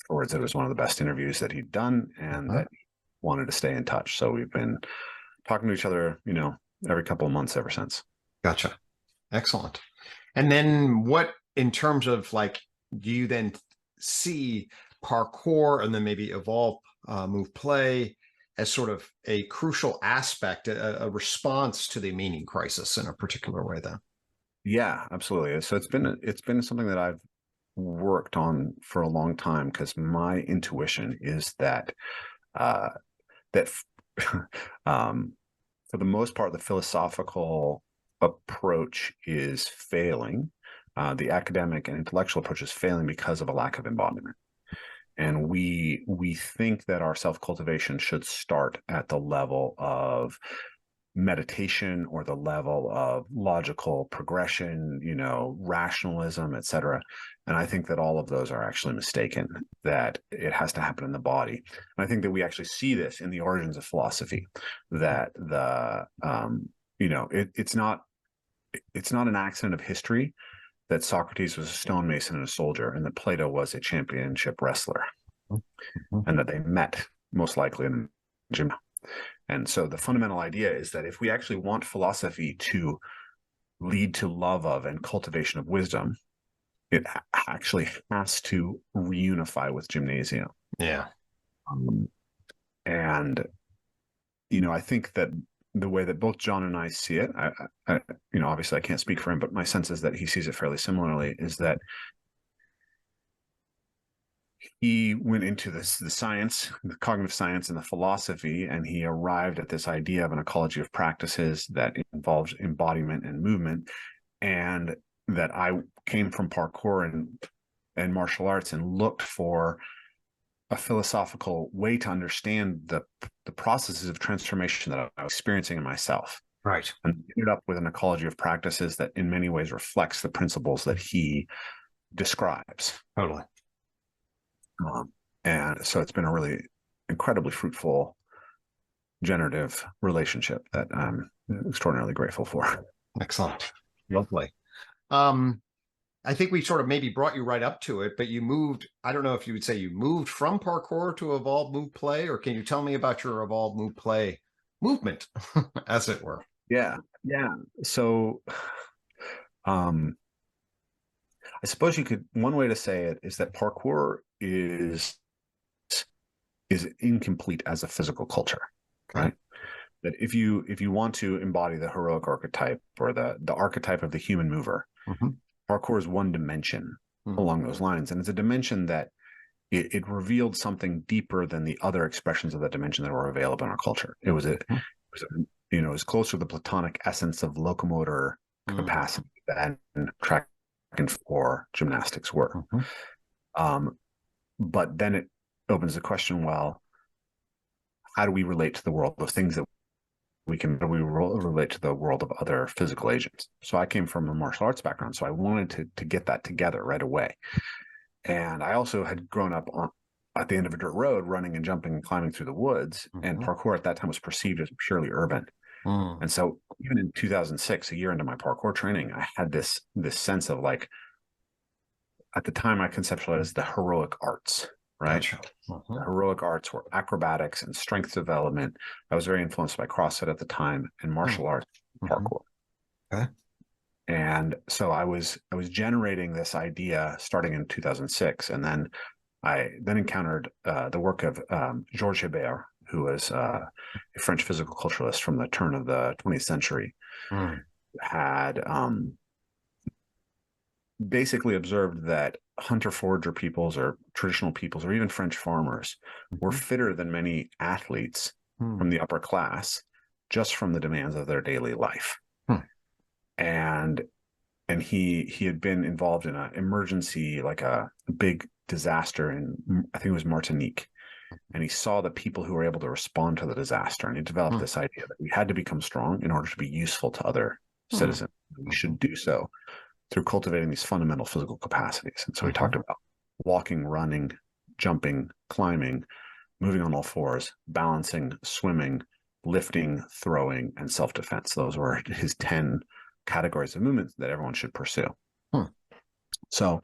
afterwards, it was one of the best interviews that he'd done, and that he wanted to stay in touch. So we've been talking to each other, every couple of months ever since. Gotcha. Excellent. And then what, in terms of do you then see parkour and then maybe evolve move play as sort of a crucial aspect, a response to the meaning crisis in a particular way then? Yeah, absolutely. So it's been something that I've worked on for a long time, because my intuition is that uh, that for the most part, the philosophical approach is failing. The academic and intellectual approach is failing because of a lack of embodiment. And we think that our self-cultivation should start at the level of meditation or the level of logical progression, rationalism, etc. And I think that all of those are actually mistaken, that it has to happen in the body. And I think that we actually see this in the origins of philosophy, that it's not an accident of history that Socrates was a stonemason and a soldier, and that Plato was a championship wrestler, and that they met most likely in the gym. And so the fundamental idea is that if we actually want philosophy to lead to love of and cultivation of wisdom, it actually has to reunify with gymnasium. Yeah. And, I think that the way that both John and I see it, obviously I can't speak for him, but my sense is that he sees it fairly similarly, is that he went into the science, the cognitive science and the philosophy, and he arrived at this idea of an ecology of practices that involves embodiment and movement. And that I came from parkour and martial arts and looked for a philosophical way to understand the processes of transformation that I was experiencing in myself. Right. And ended up with an ecology of practices that in many ways reflects the principles that he describes. Totally. And so it's been a really incredibly fruitful, generative relationship that I'm extraordinarily grateful for. Excellent. Lovely. I think we sort of maybe brought you right up to it, but you moved, I don't know if you would say you moved from parkour to evolve move play, or can you tell me about your evolve move play movement, as it were? Yeah. So I suppose one way to say it is that parkour is incomplete as a physical culture, right? That if you want to embody the heroic archetype or the archetype of the human mover, parkour is one dimension along those lines. And it's a dimension that it revealed something deeper than the other expressions of that dimension that were available in our culture. It was it was closer to the Platonic essence of locomotor capacity than track and or gymnastics were. But then it opens the question, well, how do we relate to the world of things that we relate to the world of other physical agents? So I came from a martial arts background, so I wanted to get that together right away. And I also had grown up at the end of a dirt road, running and jumping and climbing through the woods. And parkour at that time was perceived as purely urban. And so even in 2006, a year into my parkour training, I had this sense of, like, at the time I conceptualized the heroic arts, right? Gotcha. The heroic arts were acrobatics and strength development. I was very influenced by CrossFit at the time, and martial arts, parkour. Okay. And so I was generating this idea starting in 2006, and then I encountered the work of Georges Hébert, who was a French physical culturalist from the turn of the 20th century, had basically observed that hunter-forager peoples or traditional peoples or even French farmers were fitter than many athletes from the upper class, just from the demands of their daily life. And he had been involved in an emergency, like a big disaster in, I think it was Martinique. And he saw the people who were able to respond to the disaster. And he developed this idea that we had to become strong in order to be useful to other citizens. We should do so through cultivating these fundamental physical capacities. And so we talked about walking, running, jumping, climbing, moving on all fours, balancing, swimming, lifting, throwing, and self-defense. Those were his 10 categories of movements that everyone should pursue. So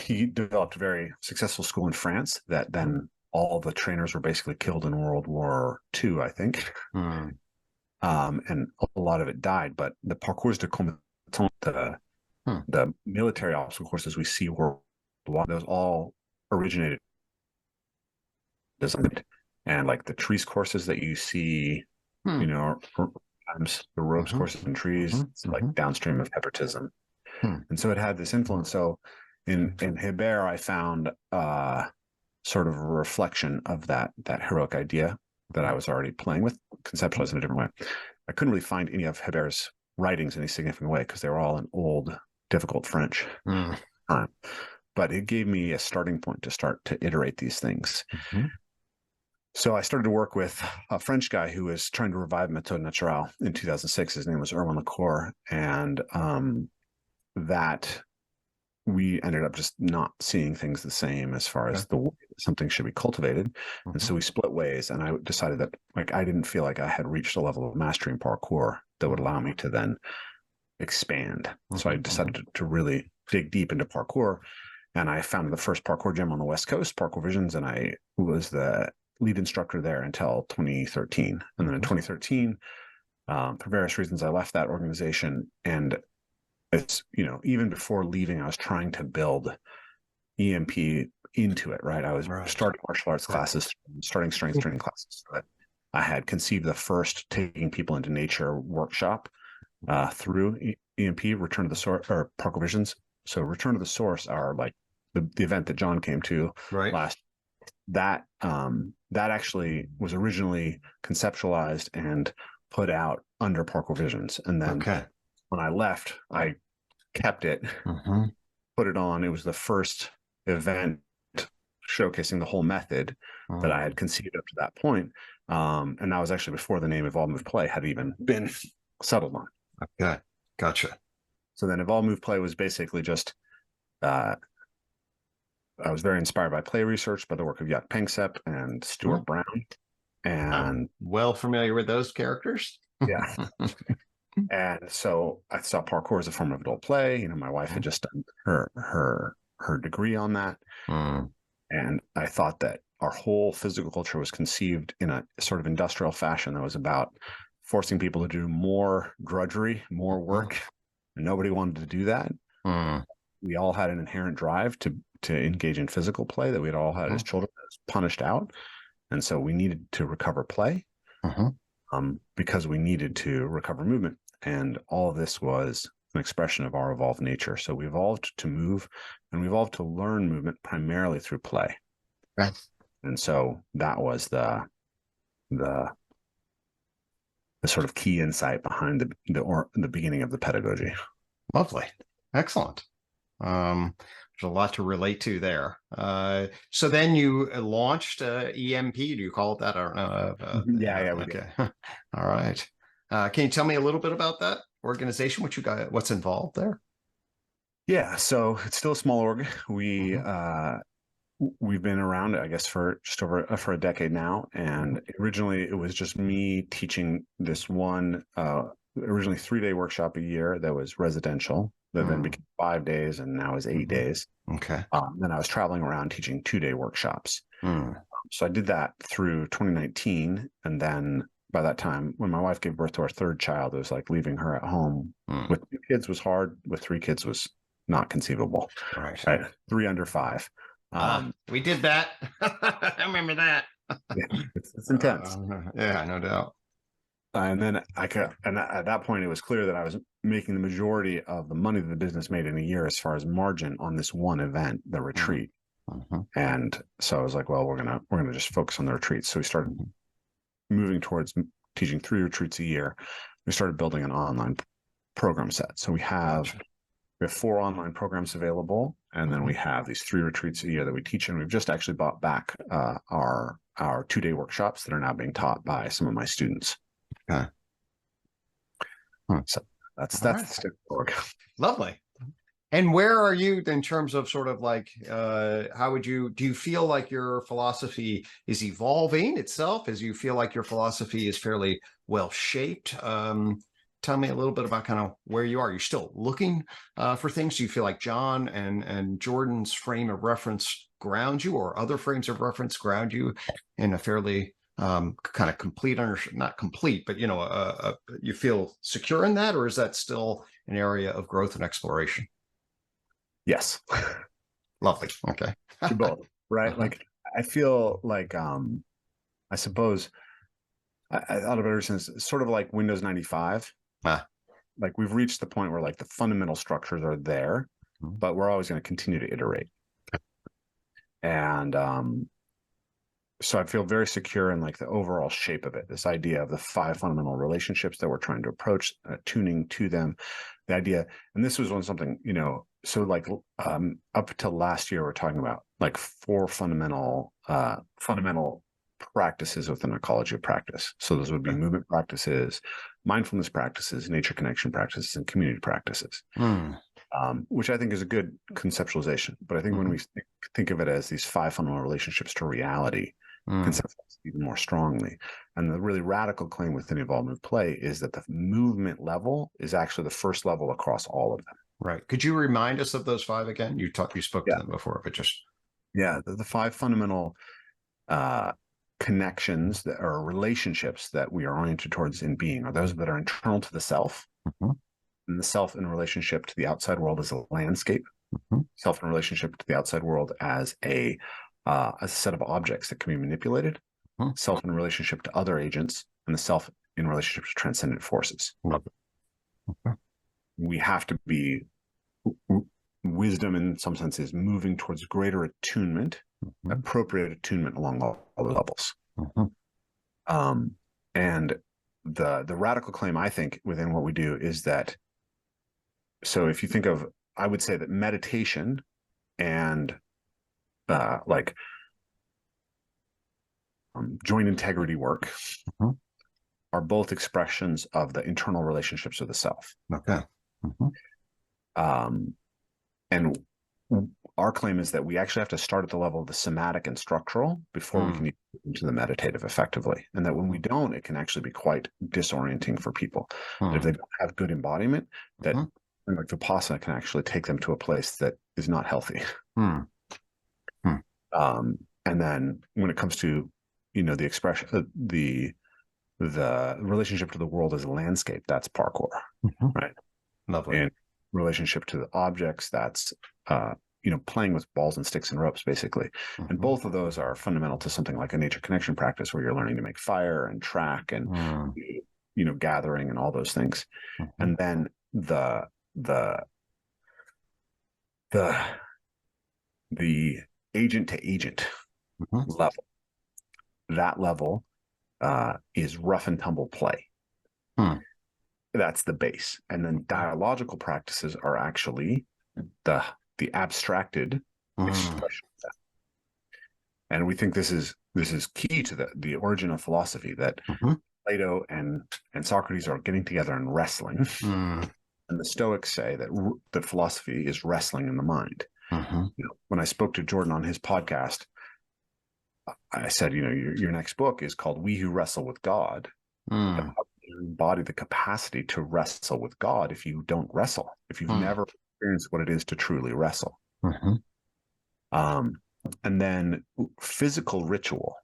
he developed a very successful school in France that then all the trainers were basically killed in World War II, I think. And a lot of it died. But the parcours de combattant, the military obstacle courses we see those all originated and like the trees courses that you see, Hmm. you know, sometimes the ropes courses in trees, it's like downstream of Hebertism. And so it had this influence. So in Hebert, I found sort of a reflection of that heroic idea that I was already playing with, conceptualized in a different way. I couldn't really find any of Hebert's writings in any significant way because they were all in old, difficult French. But it gave me a starting point to start to iterate these things. So I started to work with a French guy who was trying to revive Méthode Naturelle in 2006. His name was Erwin Lacour. And that we ended up just not seeing things the same as far as the way something should be cultivated. And so we split ways, and I decided that like I didn't feel like I had reached a level of mastery in parkour that would allow me to then expand. So I decided to really dig deep into parkour, and I founded the first parkour gym on the West Coast, Parkour Visions, and I was the lead instructor there until 2013. And then in 2013, for various reasons, I left that organization. And it's, you know, even before leaving, I was trying to build EMP into it, right? I was starting martial arts classes, starting strength training classes. So that I had conceived the first taking people into nature workshop through EMP, Return to the Source, or Parkour Visions. So Return to the Source are like the event that John came to last. That actually was originally conceptualized and put out under Parkour Visions. And then when I left, I kept it, put it on. It was the first event showcasing the whole method that I had conceived up to that point. And that was actually before the name Evolve Move Play had even been settled on. Okay, gotcha. So then Evolve Move Play was basically just, I was very inspired by play research, by the work of Jaak Panksepp and Stuart Brown. And I'm well familiar with those characters. Yeah. And so I saw parkour as a form of adult play. You know, my wife had just done her degree on that. And I thought that our whole physical culture was conceived in a sort of industrial fashion that was about forcing people to do more drudgery, more work. And nobody wanted to do that. We all had an inherent drive to engage in physical play that we'd all had as children that was punished out. And so we needed to recover play because we needed to recover movement. And all of this was an expression of our evolved nature. So we evolved to move, and we evolved to learn movement primarily through play. And so that was the sort of key insight behind the beginning of the pedagogy. Lovely. Excellent. There's a lot to relate to there. So then you launched EMP. Do you call it that? I don't know. Yeah. Okay. All right. Can you tell me a little bit about that organization? What you got? What's involved there? Yeah. So it's still a small org. We've been around, I guess, for just over for a decade now. And originally, it was just me teaching this one originally 3-day workshop a year that was residential. That then became 5 days, and now is 8 days. Okay. Then I was traveling around teaching 2-day workshops. So I did that through 2019, and then by that time, when my wife gave birth to our third child, it was like leaving her at home with 2 kids was hard. With 3 kids was not conceivable. Right. 3 under 5. We did that. I remember that. It's intense. Yeah, no doubt. And then and at that point, it was clear that I was making the majority of the money that the business made in a year as far as margin on this one event, the retreat. And so I was like, well, we're gonna just focus on the retreats. So we started moving towards teaching 3 retreats a year. We started building an online program set. So we have 4 online programs available, and then we have these 3 retreats a year that we teach. And we've just actually bought back our 2-day workshops that are now being taught by some of my students. Okay. So that's the org. Lovely. And where are you in terms of sort of like, do you feel like your philosophy is evolving itself? As you feel like your philosophy is fairly well shaped? Tell me a little bit about kind of where you are. You're still looking for things. Do you feel like John and Jordan's frame of reference ground you, or other frames of reference ground you in a fairly kind of complete not complete, but you feel secure in that, or is that still an area of growth and exploration? Yes. Lovely. Okay. To both, right? Uh-huh. Like I feel like I suppose I thought of it ever since sort of like Windows 95. Ah. Like we've reached the point where like the fundamental structures are there, Mhm. but we're always going to continue to iterate. And so I feel very secure in like the overall shape of it. This idea of the 5 fundamental relationships that we're trying to approach, tuning to them, the idea. And this was something, so like up till last year, we're talking about like 4 fundamental practices within ecology of practice. So those would be movement practices, mindfulness practices, nature connection practices, and community practices. Mm. Which I think is a good conceptualization. But I think when we think of it as these 5 fundamental relationships to reality, conceptualize even more strongly. And the really radical claim within Evolve Move Play is that the movement level is actually the first level across all of them. Right. Could you remind us of those 5 again? You spoke to them before, but just the 5 fundamental connections that are relationships that we are oriented towards in being are those that are internal to the self. And the self in relationship to the outside world as a landscape, self in relationship to the outside world as a set of objects that can be manipulated, self in relationship to other agents, and the self in relationship to transcendent forces. We have to be, wisdom in some sense is moving towards greater attunement, appropriate attunement along all the levels. And the radical claim, I think, within what we do is that, so if you think of, I would say that meditation and joint integrity work are both expressions of the internal relationships of the self. Okay. And our claim is that we actually have to start at the level of the somatic and structural before we can get into the meditative effectively. And that when we don't, it can actually be quite disorienting for people. That if they don't have good embodiment, that like Vipassana can actually take them to a place that is not healthy. And then when it comes to, the expression, the relationship to the world as a landscape, that's parkour, right? Lovely. And relationship to the objects, that's playing with balls and sticks and ropes, basically. And both of those are fundamental to something like a nature connection practice, where you're learning to make fire and track and gathering and all those things. And then the agent to agent level, that level is rough and tumble play. That's the base. And then dialogical practices are actually the abstracted expression of that. And we think this is key to the origin of philosophy, that Plato and Socrates are getting together and wrestling. And the Stoics say that philosophy is wrestling in the mind. When I spoke to Jordan on his podcast, I said, your next book is called We Who Wrestle with God. How do you embody the capacity to wrestle with God if you don't wrestle, if you've never experienced what it is to truly wrestle? And then physical ritual,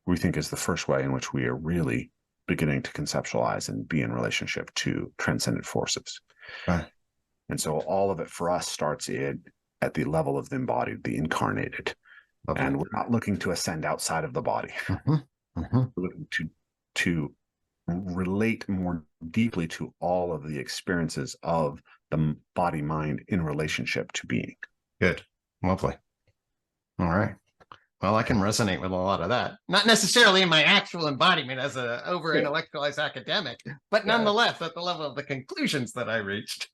we think, is the first way in which we are really beginning to conceptualize and be in relationship to transcendent forces. And so all of it for us starts at the level of the embodied, the incarnated. And we're not looking to ascend outside of the body. We're looking to relate more deeply to all of the experiences of the body mind in relationship to being. Good. Lovely. All right. Well, I can resonate with a lot of that. Not necessarily in my actual embodiment as an over-intellectualized academic, but nonetheless at the level of the conclusions that I reached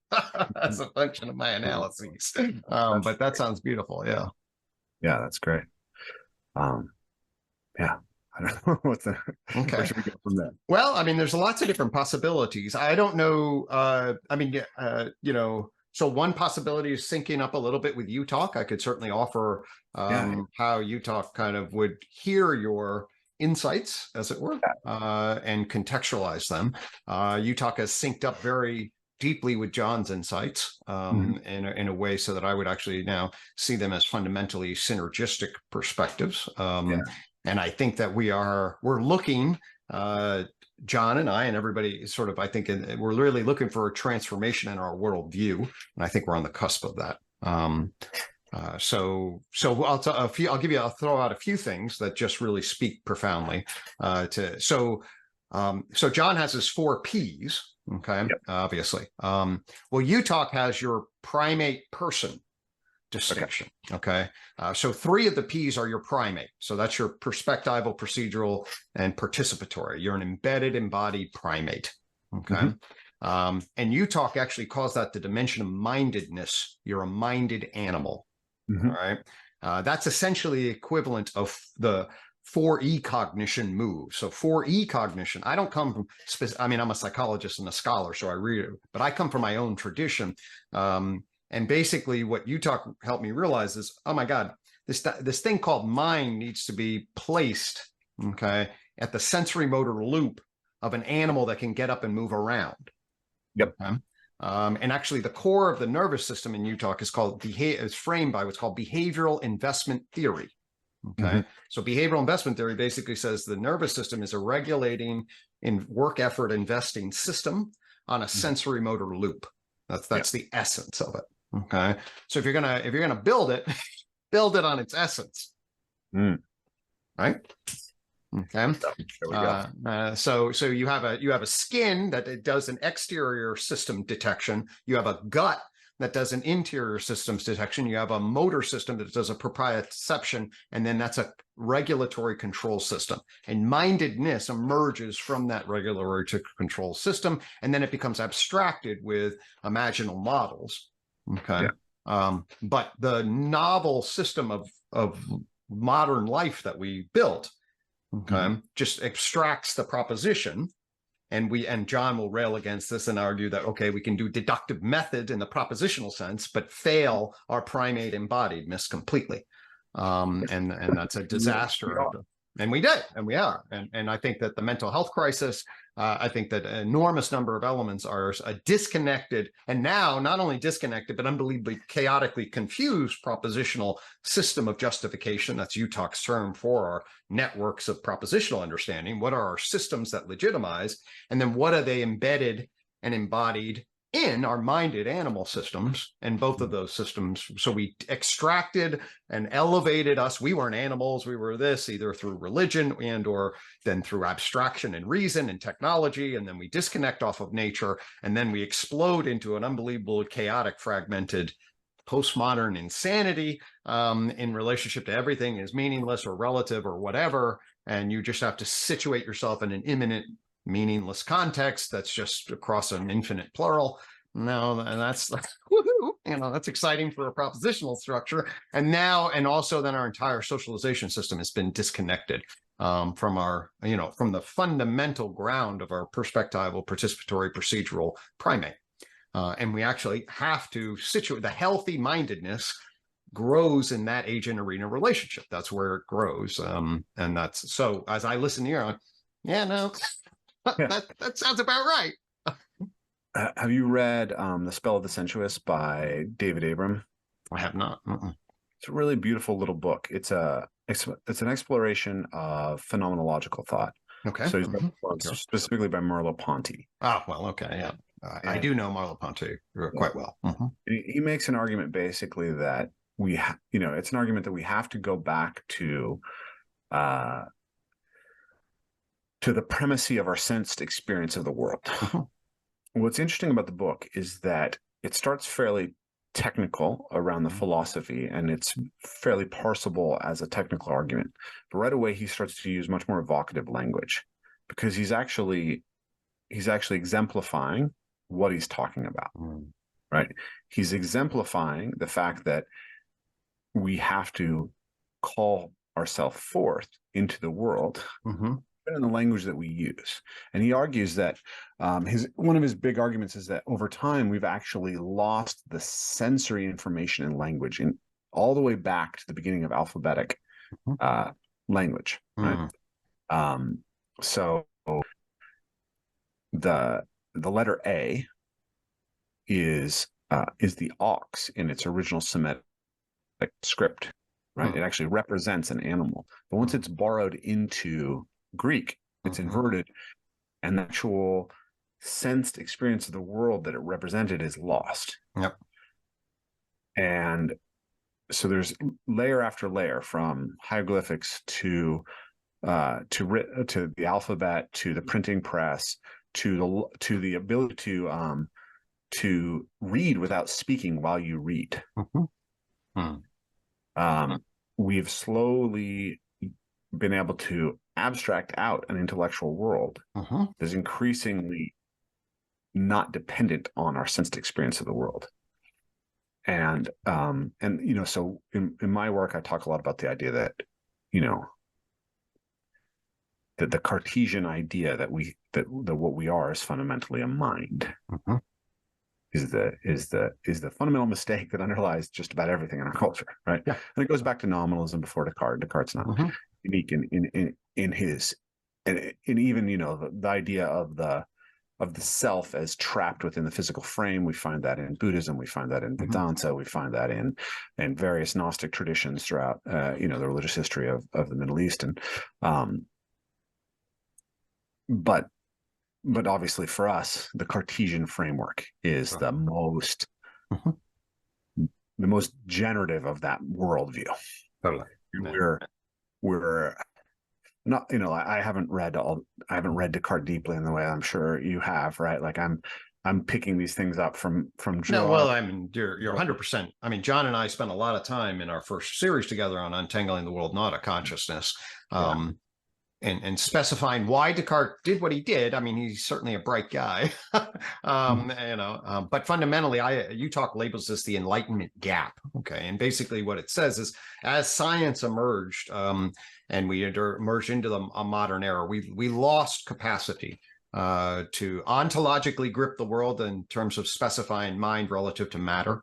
as a function of my analyses. But that sounds beautiful. Yeah. Yeah, that's great. I don't know where should we go from there? Well, I mean, there's lots of different possibilities. I don't know. So one possibility is syncing up a little bit with UTOK. I could certainly offer how UTOK kind of would hear your insights, as it were, and contextualize them. UTOK has synced up very deeply with John's insights in a way so that I would actually now see them as fundamentally synergistic perspectives. And I think that we're looking, John and I and everybody sort of, I think we're really looking for a transformation in our worldview. And I think we're on the cusp of that. So I'll give you, I'll throw out a few things that just really speak profoundly so John has his 4 P's. Okay. Yep. Obviously. Well, UTOK has your primate person distinction. Okay. So 3 of the P's are your primate. So that's your perspectival, procedural, and participatory. You're an embedded, embodied primate. Okay. And UTOK actually calls that the dimension of mindedness. You're a minded animal. All right. That's essentially the equivalent of the 4E cognition move. So 4E cognition, I don't come from, I mean, I'm a psychologist and a scholar, so I read it, but I come from my own tradition. And basically what UTOK helped me realize is, oh my God, this thing called mind needs to be placed, okay, at the sensory motor loop of an animal that can get up and move around. Yep. Okay? And actually the core of the nervous system in UTOK is framed by what's called behavioral investment theory. Okay. So behavioral investment theory basically says the nervous system is a regulating in work effort investing system on a sensory motor loop. That's the essence of it. Okay. So if you're gonna build it, build it on its essence. Right. Okay. So you have a skin that it does an exterior system detection. You have a gut that does an interior systems detection. You have a motor system that does a proprioception, and then that's a regulatory control system. And mindedness emerges from that regulatory control system, and then it becomes abstracted with imaginal models. Okay. But the novel system of modern life that we built, okay, just extracts the proposition. And John will rail against this and argue that, okay, we can do deductive method in the propositional sense, but fail our primate embodiedness completely. And that's a disaster. And we did, and we are. And I think that the mental health crisis, I think that an enormous number of elements are disconnected, and now not only disconnected, but unbelievably chaotically confused propositional system of justification. That's UTOK's term for our networks of propositional understanding. What are our systems that legitimize? And then what are they embedded and embodied in our minded animal systems? And both of those systems, so we extracted and elevated us. We weren't animals, we were this, either through religion and or then through abstraction and reason and technology, and then we disconnect off of nature, and then we explode into an unbelievable, chaotic, fragmented postmodern insanity in relationship to everything is meaningless or relative or whatever, and you just have to situate yourself in an imminent meaningless context that's just across an infinite plural. No, and that's woohoo, that's exciting for a propositional structure. And also then our entire socialization system has been disconnected from our, from the fundamental ground of our perspectival, participatory, procedural primate. And we actually have to situate the healthy mindedness grows in that agent arena relationship. That's where it grows. And that's so as I listen here, that sounds about right. Have you read The Spell of the Sensuous by David Abram? I have not. It's a really beautiful little book. It's an exploration of phenomenological thought. Okay. So he's specifically by Merleau-Ponty. Ah, well, okay, yeah. I do know Merleau-Ponty quite well. He makes an argument basically that it's an argument that we have to go back to the primacy of our sensed experience of the world. What's interesting about the book is that it starts fairly technical around the philosophy, and it's fairly parsable as a technical argument. But right away, he starts to use much more evocative language because he's actually exemplifying what he's talking about, right? He's exemplifying the fact that we have to call ourselves forth into the world in the language that we use. And he argues that one of his big arguments is that over time we've actually lost the sensory information in language, and all the way back to the beginning of alphabetic language, right? So the letter A is the ox in its original Semitic script, right? It actually represents an animal, but once it's borrowed into Greek, it's inverted, and the actual sensed experience of the world that it represented is lost. Yep. And so there's layer after layer, from hieroglyphics to the alphabet, to the printing press, to the ability to read without speaking while you read. We've slowly been able to abstract out an intellectual world that's increasingly not dependent on our sensed experience of the world. And so in my work, I talk a lot about the idea that, that the Cartesian idea that what we are is fundamentally a mind is the fundamental mistake that underlies just about everything in our culture, right? Yeah. And it goes back to nominalism before Descartes. Descartes' not unique in his, and even the idea of the self as trapped within the physical frame. We find that in Buddhism, we find that in Vedanta, we find that in various Gnostic traditions throughout the religious history of the Middle East. And but obviously for us, the Cartesian framework is the most generative of that worldview. Totally. We're not, I haven't read Descartes deeply in the way I'm sure you have, right? Like I'm picking these things up from John. No, well, I mean, you're 100%. I mean, John and I spent a lot of time in our first series together on Untangling the World Not a Consciousness. And specifying why Descartes did what he did. I mean, he's certainly a bright guy, but fundamentally, UTOK labels this the Enlightenment gap. Okay. And basically what it says is, as science emerged and we emerged into a modern era, we lost capacity to ontologically grip the world in terms of specifying mind relative to matter.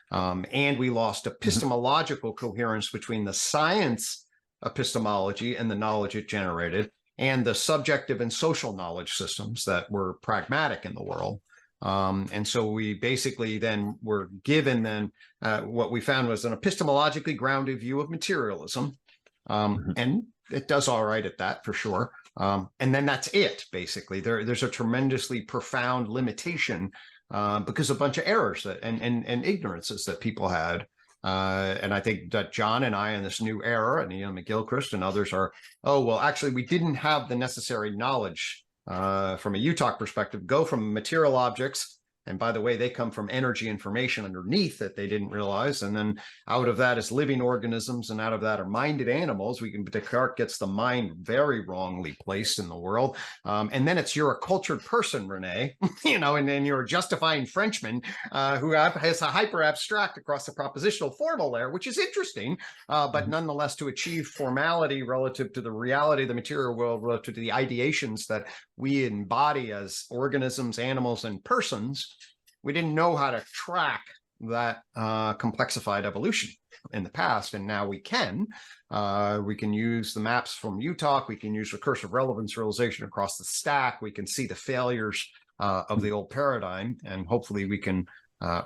And we lost epistemological coherence between the science epistemology and the knowledge it generated, and the subjective and social knowledge systems that were pragmatic in the world. And so we basically then were given what we found was an epistemologically grounded view of materialism. And it does all right at that, for sure. And then that's it, basically. There's a tremendously profound limitation because of a bunch of errors and ignorances that people had. And I think that John and I in this new era, and McGilchrist and others are, actually, we didn't have the necessary knowledge from a UTOK perspective, go from material objects. And by the way, they come from energy information underneath that they didn't realize. And then out of that is living organisms, and out of that are minded animals. Descartes gets the mind very wrongly placed in the world. And then you're a cultured person, Renee, and then you're a justifying Frenchman who has a hyper abstract across the propositional formal layer, which is interesting, but nonetheless to achieve formality relative to the reality of the material world, relative to the ideations that we embody as organisms, animals, and persons. We didn't know how to track that complexified evolution in the past, and now we can. We can use the maps from UTOK. We can use recursive relevance realization across the stack. We can see the failures of the old paradigm, and hopefully we can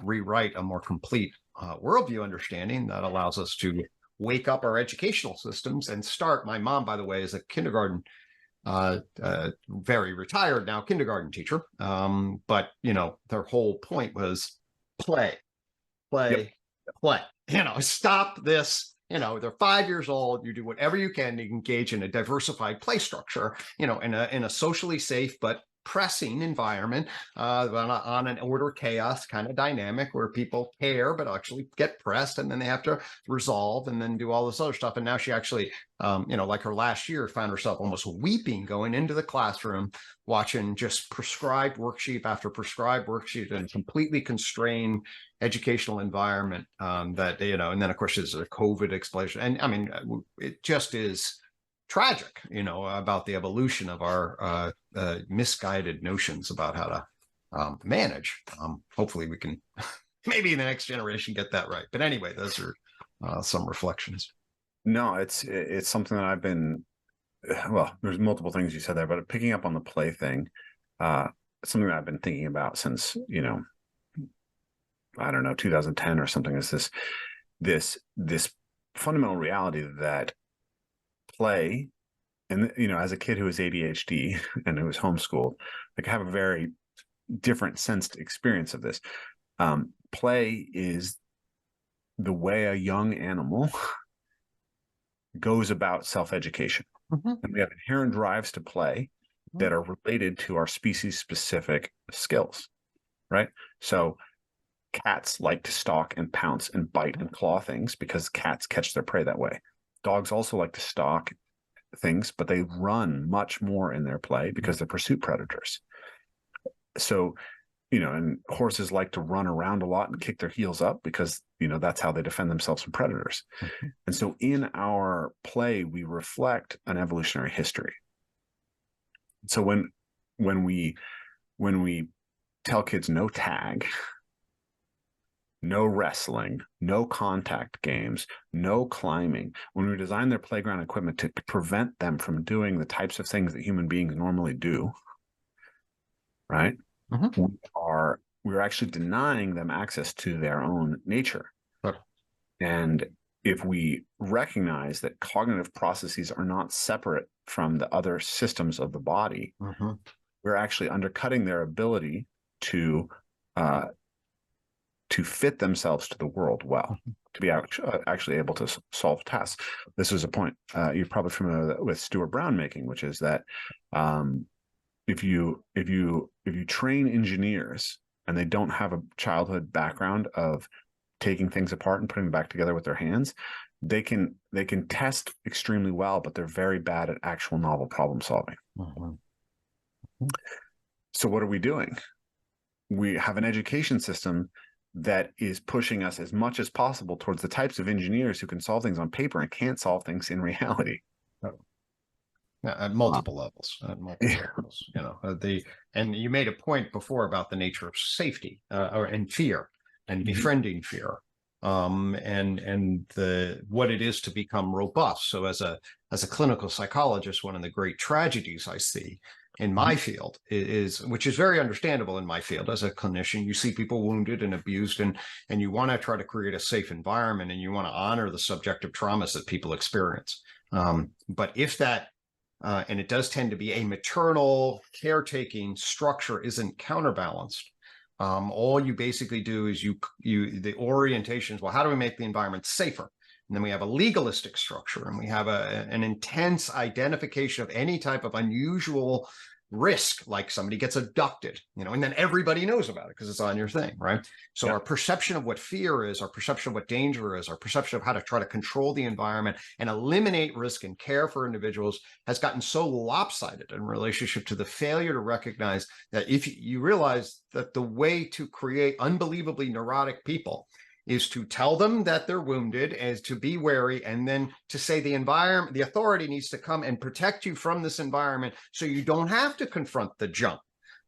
rewrite a more complete worldview understanding that allows us to wake up our educational systems and start. My mom, by the way, is a kindergarten very retired now kindergarten teacher. But their whole point was play. Stop this. They're 5 years old. You do whatever you can to engage in a diversified play structure, in a socially safe but pressing environment on an order chaos kind of dynamic where people care but actually get pressed, and then they have to resolve and then do all this other stuff. And now she actually like her last year found herself almost weeping going into the classroom, watching just prescribed worksheet after prescribed worksheet in a completely constrained educational environment that and then of course there's a COVID explosion, and I mean it just is tragic, about the evolution of our misguided notions about how to manage. Hopefully we can maybe in the next generation get that right. But anyway, those are some reflections. No, it's something that I've been, there's multiple things you said there, but picking up on the play thing, something that I've been thinking about since, I don't know, 2010 or something, is this fundamental reality that play, and as a kid who was ADHD and who was homeschooled, like I have a very different sensed experience of this. Play is the way a young animal goes about self-education. And we have inherent drives to play that are related to our species-specific skills, right? So cats like to stalk and pounce and bite and claw things because cats catch their prey that way. Dogs also like to stalk things, but they run much more in their play because they're pursuit predators. So, and horses like to run around a lot and kick their heels up because, that's how they defend themselves from predators. And so in our play, we reflect an evolutionary history. So when we tell kids no tag, no wrestling, no contact games, no climbing, when we design their playground equipment to prevent them from doing the types of things that human beings normally do, right? We're actually denying them access to their own nature. Right. And if we recognize that cognitive processes are not separate from the other systems of the body, we're actually undercutting their ability to fit themselves to the world well, to be actually able to solve tasks. This is a point you're probably familiar with Stuart Brown making, which is that if you train engineers and they don't have a childhood background of taking things apart and putting them back together with their hands, they can test extremely well, but they're very bad at actual novel problem solving. So what are we doing? We have an education system that is pushing us as much as possible towards the types of engineers who can solve things on paper and can't solve things in reality. At multiple levels, and you made a point before about the nature of safety and fear and befriending fear, and what it is to become robust. So as a clinical psychologist, one of the great tragedies I see in my field is, which is very understandable in my field as a clinician, you see people wounded and abused, and you want to try to create a safe environment, and you want to honor the subjective traumas that people experience. But if that and it does tend to be a maternal caretaking structure isn't counterbalanced, all you basically do is the orientation is, well, how do we make the environment safer? And then we have a legalistic structure, and we have an intense identification of any type of unusual risk, like somebody gets abducted, and then everybody knows about it because it's on your thing, right? So our perception of what fear is, our perception of what danger is, our perception of how to try to control the environment and eliminate risk and care for individuals has gotten so lopsided in relationship to the failure to recognize that if you realize that the way to create unbelievably neurotic people is to tell them that they're wounded, as to be wary, and then to say the authority needs to come and protect you from this environment so you don't have to confront the junk.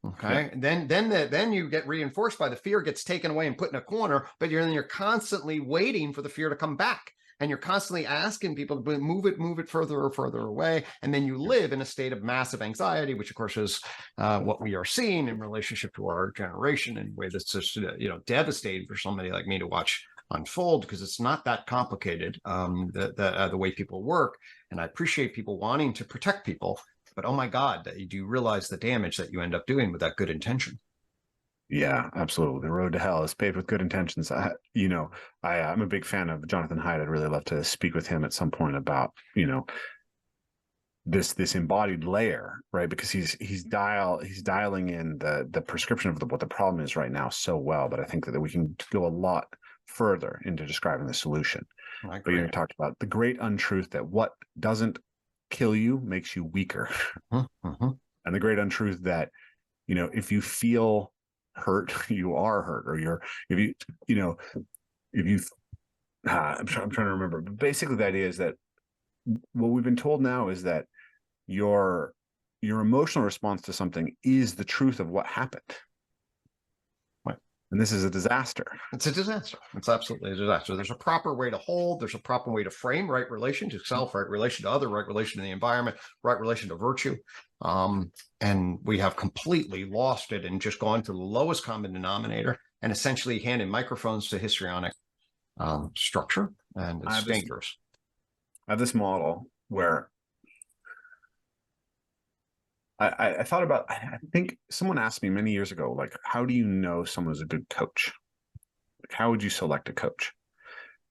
Okay. Yeah. Then you get reinforced by the fear, gets taken away and put in a corner, but you're constantly waiting for the fear to come back. And you're constantly asking people to move it further or further away. And then you live in a state of massive anxiety, which of course is what we are seeing in relationship to our generation in a way that's just, devastating for somebody like me to watch unfold, because it's not that complicated, the way people work. And I appreciate people wanting to protect people, but oh my God, do you realize the damage that you end up doing with that good intention? Yeah, absolutely. The road to hell is paved with good intentions. I'm a big fan of Jonathan Haidt. I'd really love to speak with him at some point about, this embodied layer, right? Because he's dialing in the prescription of what the problem is right now so well. But I think that we can go a lot further into describing the solution. But you talked about the great untruth that what doesn't kill you makes you weaker, and the great untruth that if you feel hurt, you are hurt, or I'm trying to remember, but basically the idea is that what we've been told now is that your emotional response to something is the truth of what happened. Right. And this is a disaster. It's a disaster. It's absolutely a disaster. There's a proper way to hold. There's a proper way to frame right relation to self, right relation to other, right relation to the environment, right relation to virtue. And we have completely lost it and just gone to the lowest common denominator and essentially handed microphones to histrionic structure. And it's dangerous. I have this model where I thought about, I think someone asked me many years ago, like, how do you know someone's a good coach? Like, how would you select a coach?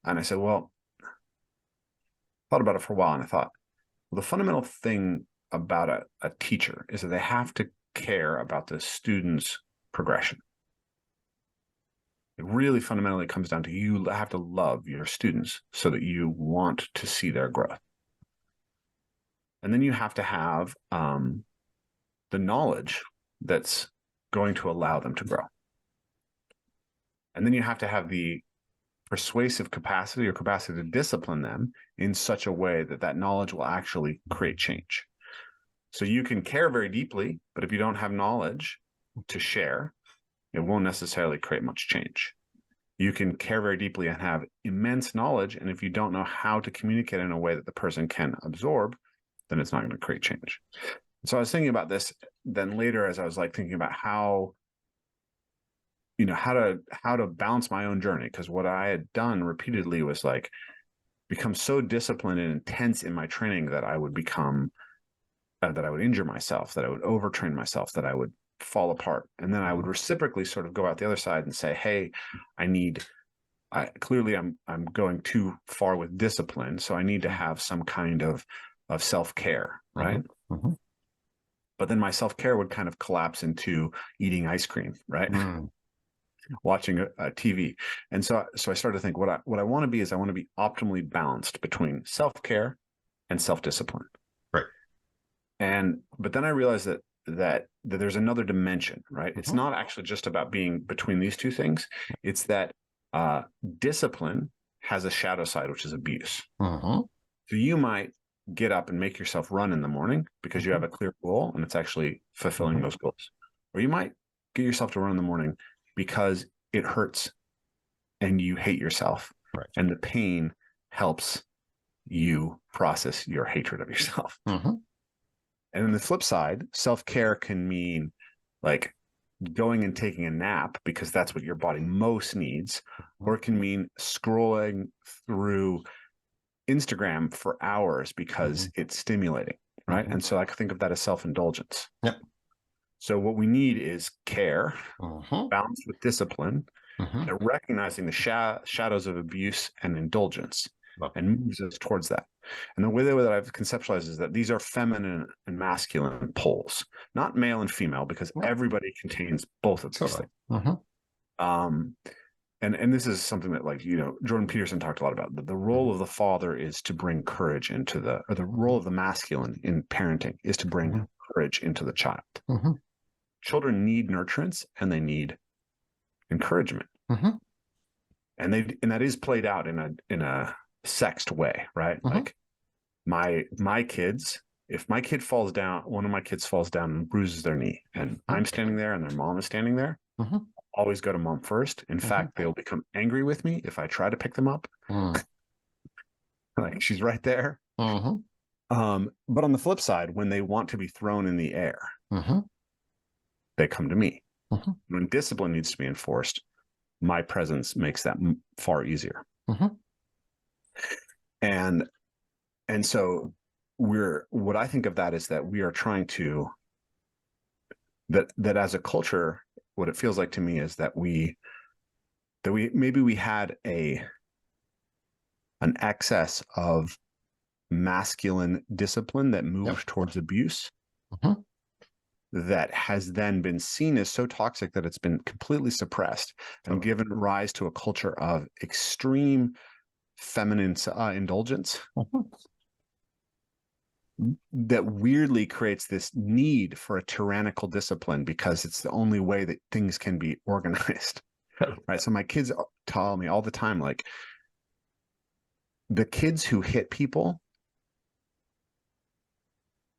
And I said, well, thought about it for a while, and I thought, well, the fundamental thing about a teacher is that they have to care about the student's progression. It really fundamentally comes down to you have to love your students so that you want to see their growth. And then you have to have the knowledge that's going to allow them to grow. And then you have to have the persuasive capacity or capacity to discipline them in such a way that that knowledge will actually create change. So you can care very deeply, but if you don't have knowledge to share, it won't necessarily create much change. You can care very deeply and have immense knowledge, and if you don't know how to communicate in a way that the person can absorb, then it's not going to create change. So I was thinking about this then later as I was like thinking about how to balance my own journey, because what I had done repeatedly was like become so disciplined and intense in my training that I would become that I would injure myself, that I would overtrain myself, that I would fall apart, and then I would reciprocally sort of go out the other side and say, hey, clearly I'm going too far with discipline, so I need to have some kind of self-care, right? Mm-hmm. But then my self-care would kind of collapse into eating ice cream, right? Watching a TV. And so I started to think what I want to be is I want to be optimally balanced between self-care and self-discipline. Right. But then I realized that there's another dimension, right? It's not actually just about being between these two things. It's that discipline has a shadow side, which is abuse. So you might get up and make yourself run in the morning because you have a clear goal and it's actually fulfilling those goals. Or you might get yourself to run in the morning because it hurts and you hate yourself. Right. And the pain helps you process your hatred of yourself. And on the flip side, self-care can mean like going and taking a nap because that's what your body most needs, or it can mean scrolling through Instagram for hours because it's stimulating, right? And so I think of that as self-indulgence. Yep. So what we need is care, balanced with discipline, and recognizing the shadows of abuse and indulgence, and moves us towards that. And the way that I've conceptualized is that these are feminine and masculine poles, not male and female, because everybody contains both of these things. And this is something that, like, Jordan Peterson talked a lot about. The role of the father is to bring courage into or the role of the masculine in parenting is to bring courage into the child. Children need nurturance and they need encouragement. And that is played out in a sexed way, right? Like my kids, if my kid falls down, one of my kids falls down and bruises their knee, and I'm standing there and their mom is standing there, always go to mom first. In fact, they'll become angry with me if I try to pick them up. Like, she's right there. But on the flip side, when they want to be thrown in the air, they come to me. When discipline needs to be enforced, my presence makes that far easier. And so what I think of that is that we are trying to, that as a culture, what it feels like to me is that we had an excess of masculine discipline that moved towards abuse, that has then been seen as so toxic that it's been completely suppressed and given rise to a culture of extreme feminine indulgence that weirdly creates this need for a tyrannical discipline because it's the only way that things can be organized. Right. So my kids tell me all the time, like, the kids who hit people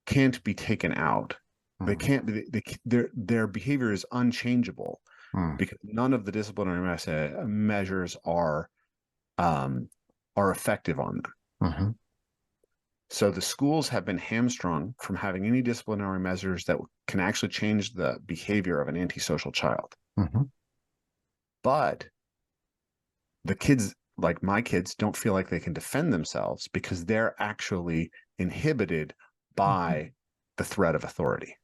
can't be taken out. They can't be, their behavior is unchangeable because none of the disciplinary measures are effective on them. So the schools have been hamstrung from having any disciplinary measures that can actually change the behavior of an antisocial child. But the kids, like my kids, don't feel like they can defend themselves because they're actually inhibited by the threat of authority.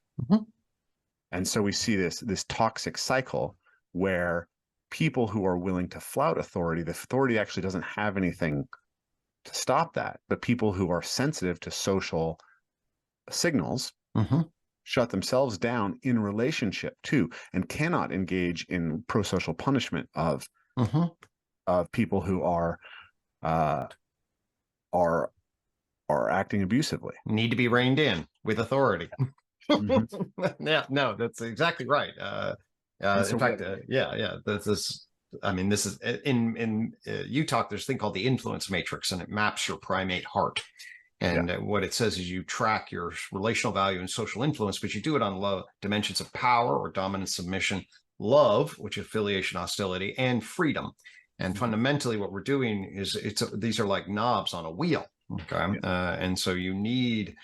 And so we see this toxic cycle where people who are willing to flout authority, the authority actually doesn't have anything to stop that. But people who are sensitive to social signals shut themselves down in relationship to, and cannot engage in pro-social punishment of people who are acting abusively. Need to be reined in with authority. Yeah, no, that's exactly right. So in fact, this is, I mean, this is in UTOK, there's a thing called the influence matrix, and it maps your primate heart. And what it says is you track your relational value and social influence, but you do it on low dimensions of power or dominance, submission, love, which is affiliation, hostility, and freedom. And fundamentally, what we're doing is these are like knobs on a wheel. Okay. And so you need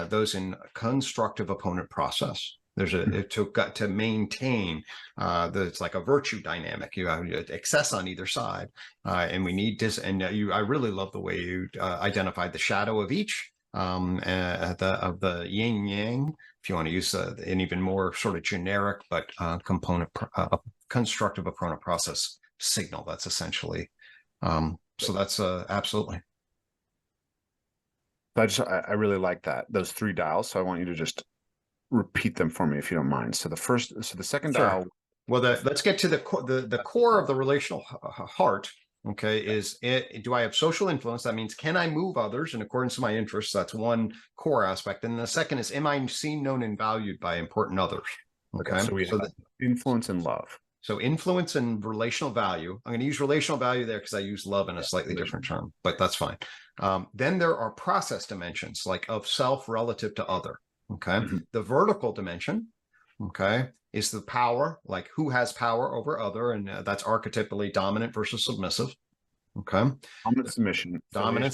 those in constructive opponent process. There's to maintain it's like a virtue dynamic. You have excess on either side, and we need this. And I really love the way you identified the shadow of each of the yin yang. If you want to use an even more sort of generic but constructive opponent process signal, that's essentially. So that's absolutely. I really like those 3 dials. So I want you to just repeat them for me if you don't mind. So the second dial. Well, let's get to the core of the relational heart. Okay, do I have social influence? That means, can I move others in accordance to my interests? That's one core aspect. And the second is, am I seen, known, and valued by important others? Okay, so we have influence and love. So influence and relational value. I'm going to use relational value there because I use love in a slightly different term, but that's fine. Then there are process dimensions, like of self relative to other. Okay. The vertical dimension, okay, is the power, like who has power over other, and that's archetypally dominant versus submissive. Okay. Dominance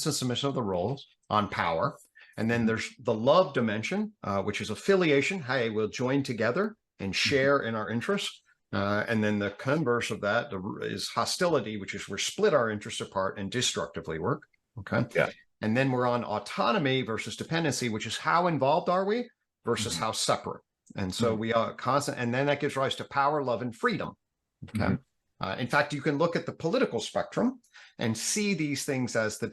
and submission of the roles on power. And then there's the love dimension, which is affiliation. Hey, we'll join together and share in our interests. And then the converse of that is hostility, which is we're split our interests apart and destructively work. Okay. Yeah. And then we're on autonomy versus dependency, which is how involved are we versus how separate. And so we are constant. And then that gives rise to power, love, and freedom. Okay. In fact, you can look at the political spectrum and see these things as the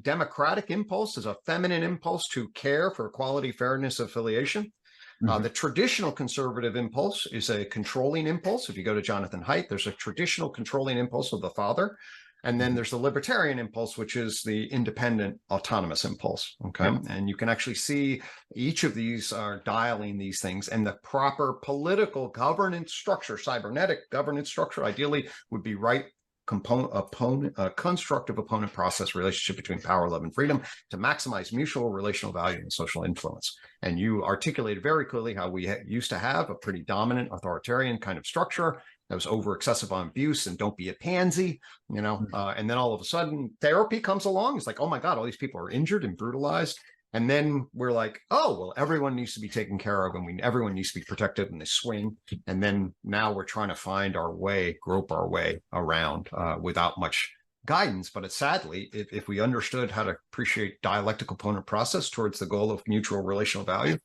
democratic impulse is a feminine impulse to care for equality, fairness, affiliation. The traditional conservative impulse is a controlling impulse. If you go to Jonathan Haidt, there's a traditional controlling impulse of the father. And then there's the libertarian impulse, which is the independent autonomous impulse. Okay. And you can actually see each of these are dialing these things, and the proper political governance structure, cybernetic governance structure, ideally would be right constructive opponent process relationship between power, love, and freedom to maximize mutual relational value and social influence. And you articulated very clearly how we used to have a pretty dominant authoritarian kind of structure that was over excessive on abuse and don't be a pansy, and then all of a sudden therapy comes along. It's like, oh my God, all these people are injured and brutalized. And then we're like, oh, well, everyone needs to be taken care of, and everyone needs to be protected, and they swing. And then now we're trying to find our way, grope our way around without much guidance. But sadly, if we understood how to appreciate dialectic opponent process towards the goal of mutual relational value,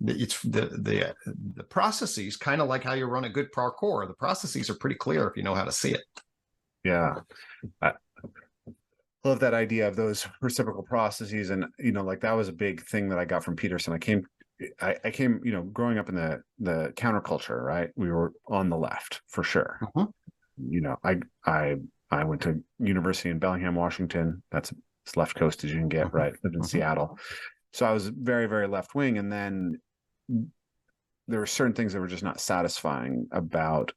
it's the processes, kind of like how you run a good parkour. The processes are pretty clear if you know how to see it. Yeah. I love that idea of those reciprocal processes. And, like that was a big thing that I got from Peterson. I came, growing up in the counterculture, right? We were on the left for sure. I went to university in Bellingham, Washington. That's as left coast as you can get, right? Lived in Seattle. So I was very, very left wing. And then there were certain things that were just not satisfying about,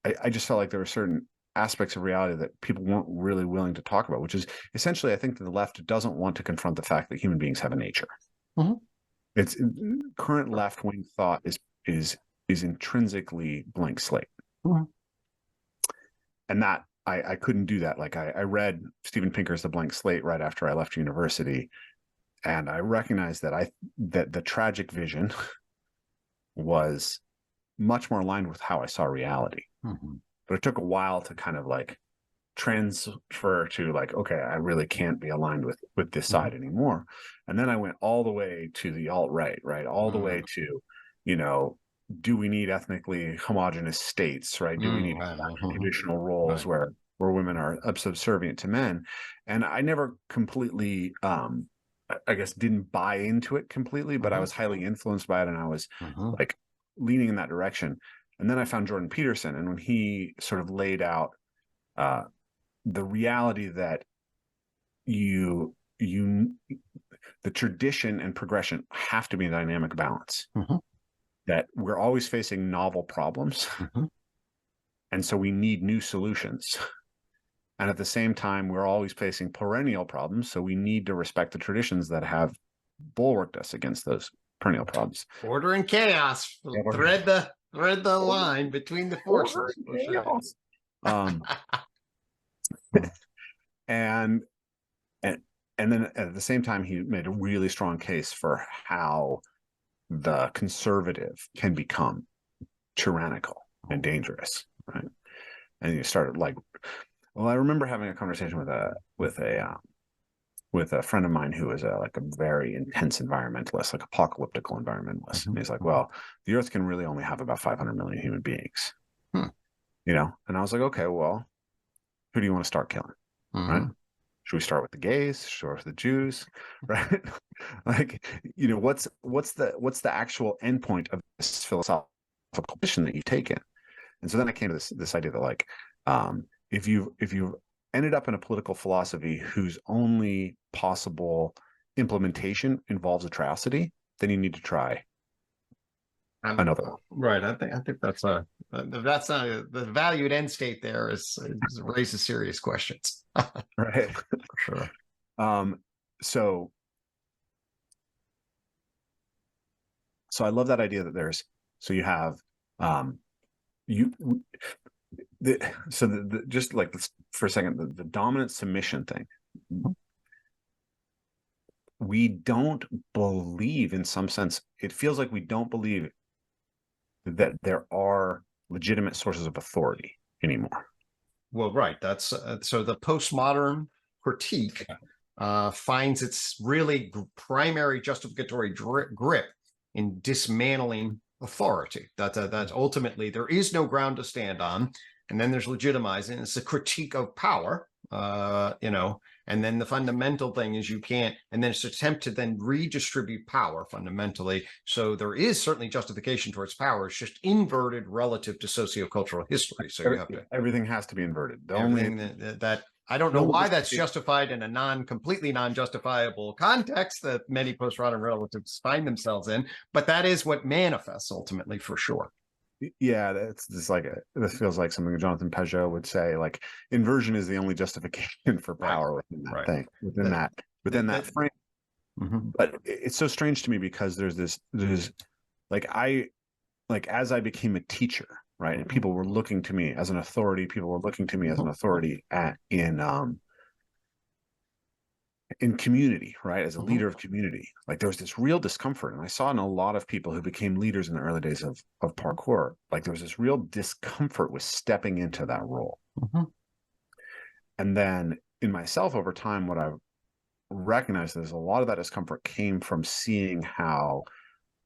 I just felt like there were certain aspects of reality that people weren't really willing to talk about, which is essentially, I think that the left doesn't want to confront the fact that human beings have a nature. It's current left-wing thought is intrinsically blank slate. And that I couldn't do that. Like I read Steven Pinker's The Blank Slate right after I left university, and I recognized that that the tragic vision was much more aligned with how I saw reality. But it took a while to kind of like transfer to like, okay, I really can't be aligned with this side anymore. And then I went all the way to the alt-right, right? All the way to, do we need ethnically homogenous states, right? Do we need traditional roles where women are subservient to men? And I never completely, I guess, didn't buy into it completely, but I was highly influenced by it, and I was like leaning in that direction. And then I found Jordan Peterson, and when he sort of laid out the reality that the tradition and progression have to be in dynamic balance. That we're always facing novel problems. And so we need new solutions. And at the same time, we're always facing perennial problems. So we need to respect the traditions that have bulwarked us against those perennial problems. Order and chaos. Thread the line between the forces. And then at the same time, he made a really strong case for how the conservative can become tyrannical and dangerous, right? And you started like, well, I remember having a conversation with a friend of mine who was a very intense environmentalist, like apocalyptical environmentalist. And he's like, well, the Earth can really only have about 500 million human beings, you know? And I was like, okay, well, who do you want to start killing, right? Should we start with the gays? Start with the Jews, right? Like, you know, what's the actual endpoint of this philosophical position that you take in? And so then I came to this idea that, like, if you've ended up in a political philosophy whose only possible implementation involves atrocity, then you need to try another one. Right. I think that's the valued end state there is raises serious questions. Right. For sure. So I love that idea that you have just like for a second, the dominant submission thing. We don't believe, in some sense, it feels like we don't believe that there are legitimate sources of authority anymore. Well, right. That's so the postmodern critique finds its really primary justificatory grip in dismantling authority. That's ultimately there is no ground to stand on, and then there's legitimizing. It's a critique of power, you know. And then the fundamental thing is you can't, and then it's an attempt to then redistribute power fundamentally. So there is certainly justification towards power. It's just inverted relative to sociocultural history. So you have to, everything has to be inverted. That I don't know why that's justified in a completely non-justifiable context that many postmodern relatives find themselves in, but that is what manifests ultimately, for sure. Yeah, that's just like this feels like something Jonathan Peugeot would say. Like, inversion is the only justification for power within that thing, within that frame. But it's so strange to me because there's as I became a teacher, right, and people were looking to me as an authority. People were looking to me as an authority in community, right, as a leader of community. Like, there was this real discomfort, and I saw in a lot of people who became leaders in the early days of parkour, like there was this real discomfort with stepping into that role. And then in myself over time, what I've recognized is a lot of that discomfort came from seeing how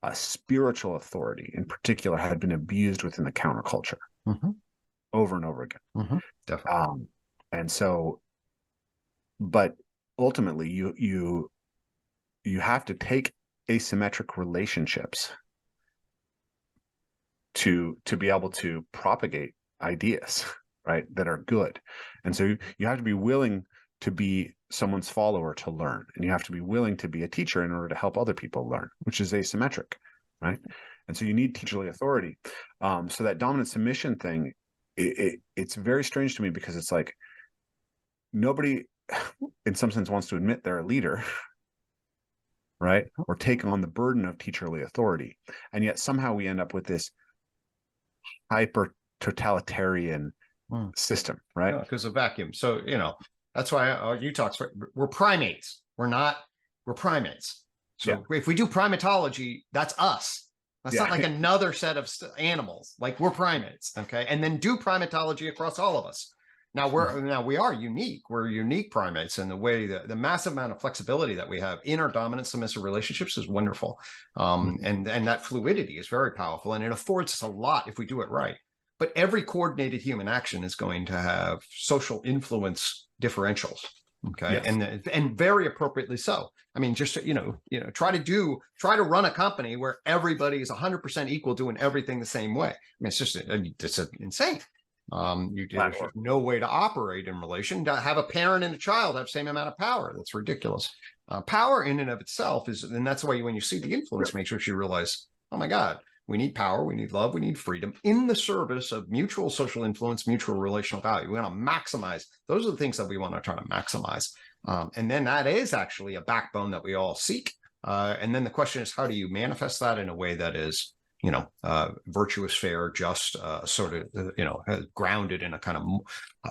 a spiritual authority in particular had been abused within the counterculture over and over again. Definitely. And so, but ultimately you have to take asymmetric relationships to be able to propagate ideas, right, that are good. And so you have to be willing to be someone's follower to learn, and you have to be willing to be a teacher in order to help other people learn, which is asymmetric, right? And so you need teacherly authority. So that dominant submission thing, it's very strange to me because it's like nobody in some sense wants to admit they're a leader, right, or take on the burden of teacherly authority, and yet somehow we end up with this hyper totalitarian system, right? Because of vacuum. So, you know, that's why UTOKs, we're primates. We're primates. So if we do primatology, that's us. That's not like another set of animals. Like, we're primates, okay? And then do primatology across all of us. Now we are unique. We're unique primates, and the way the massive amount of flexibility that we have in our dominant submissive relationships is wonderful. And that fluidity is very powerful, and it affords us a lot if we do it right. But every coordinated human action is going to have social influence differentials. Okay. Yes. And very appropriately so. I mean, just, try to run a company where everybody is 100% equal doing everything the same way. I mean, it's insane. There's no way to operate in relation to have a parent and a child have the same amount of power. That's ridiculous. Power in and of itself and that's why when you see the influence matrix, you realize, oh my God, we need power, we need love, we need freedom in the service of mutual social influence, mutual relational value. We want to maximize. Those are the things that we want to try to maximize. And then that is actually a backbone that we all seek. And then the question is, how do you manifest that in a way that is, virtuous, fair, just, sort of, grounded in a kind of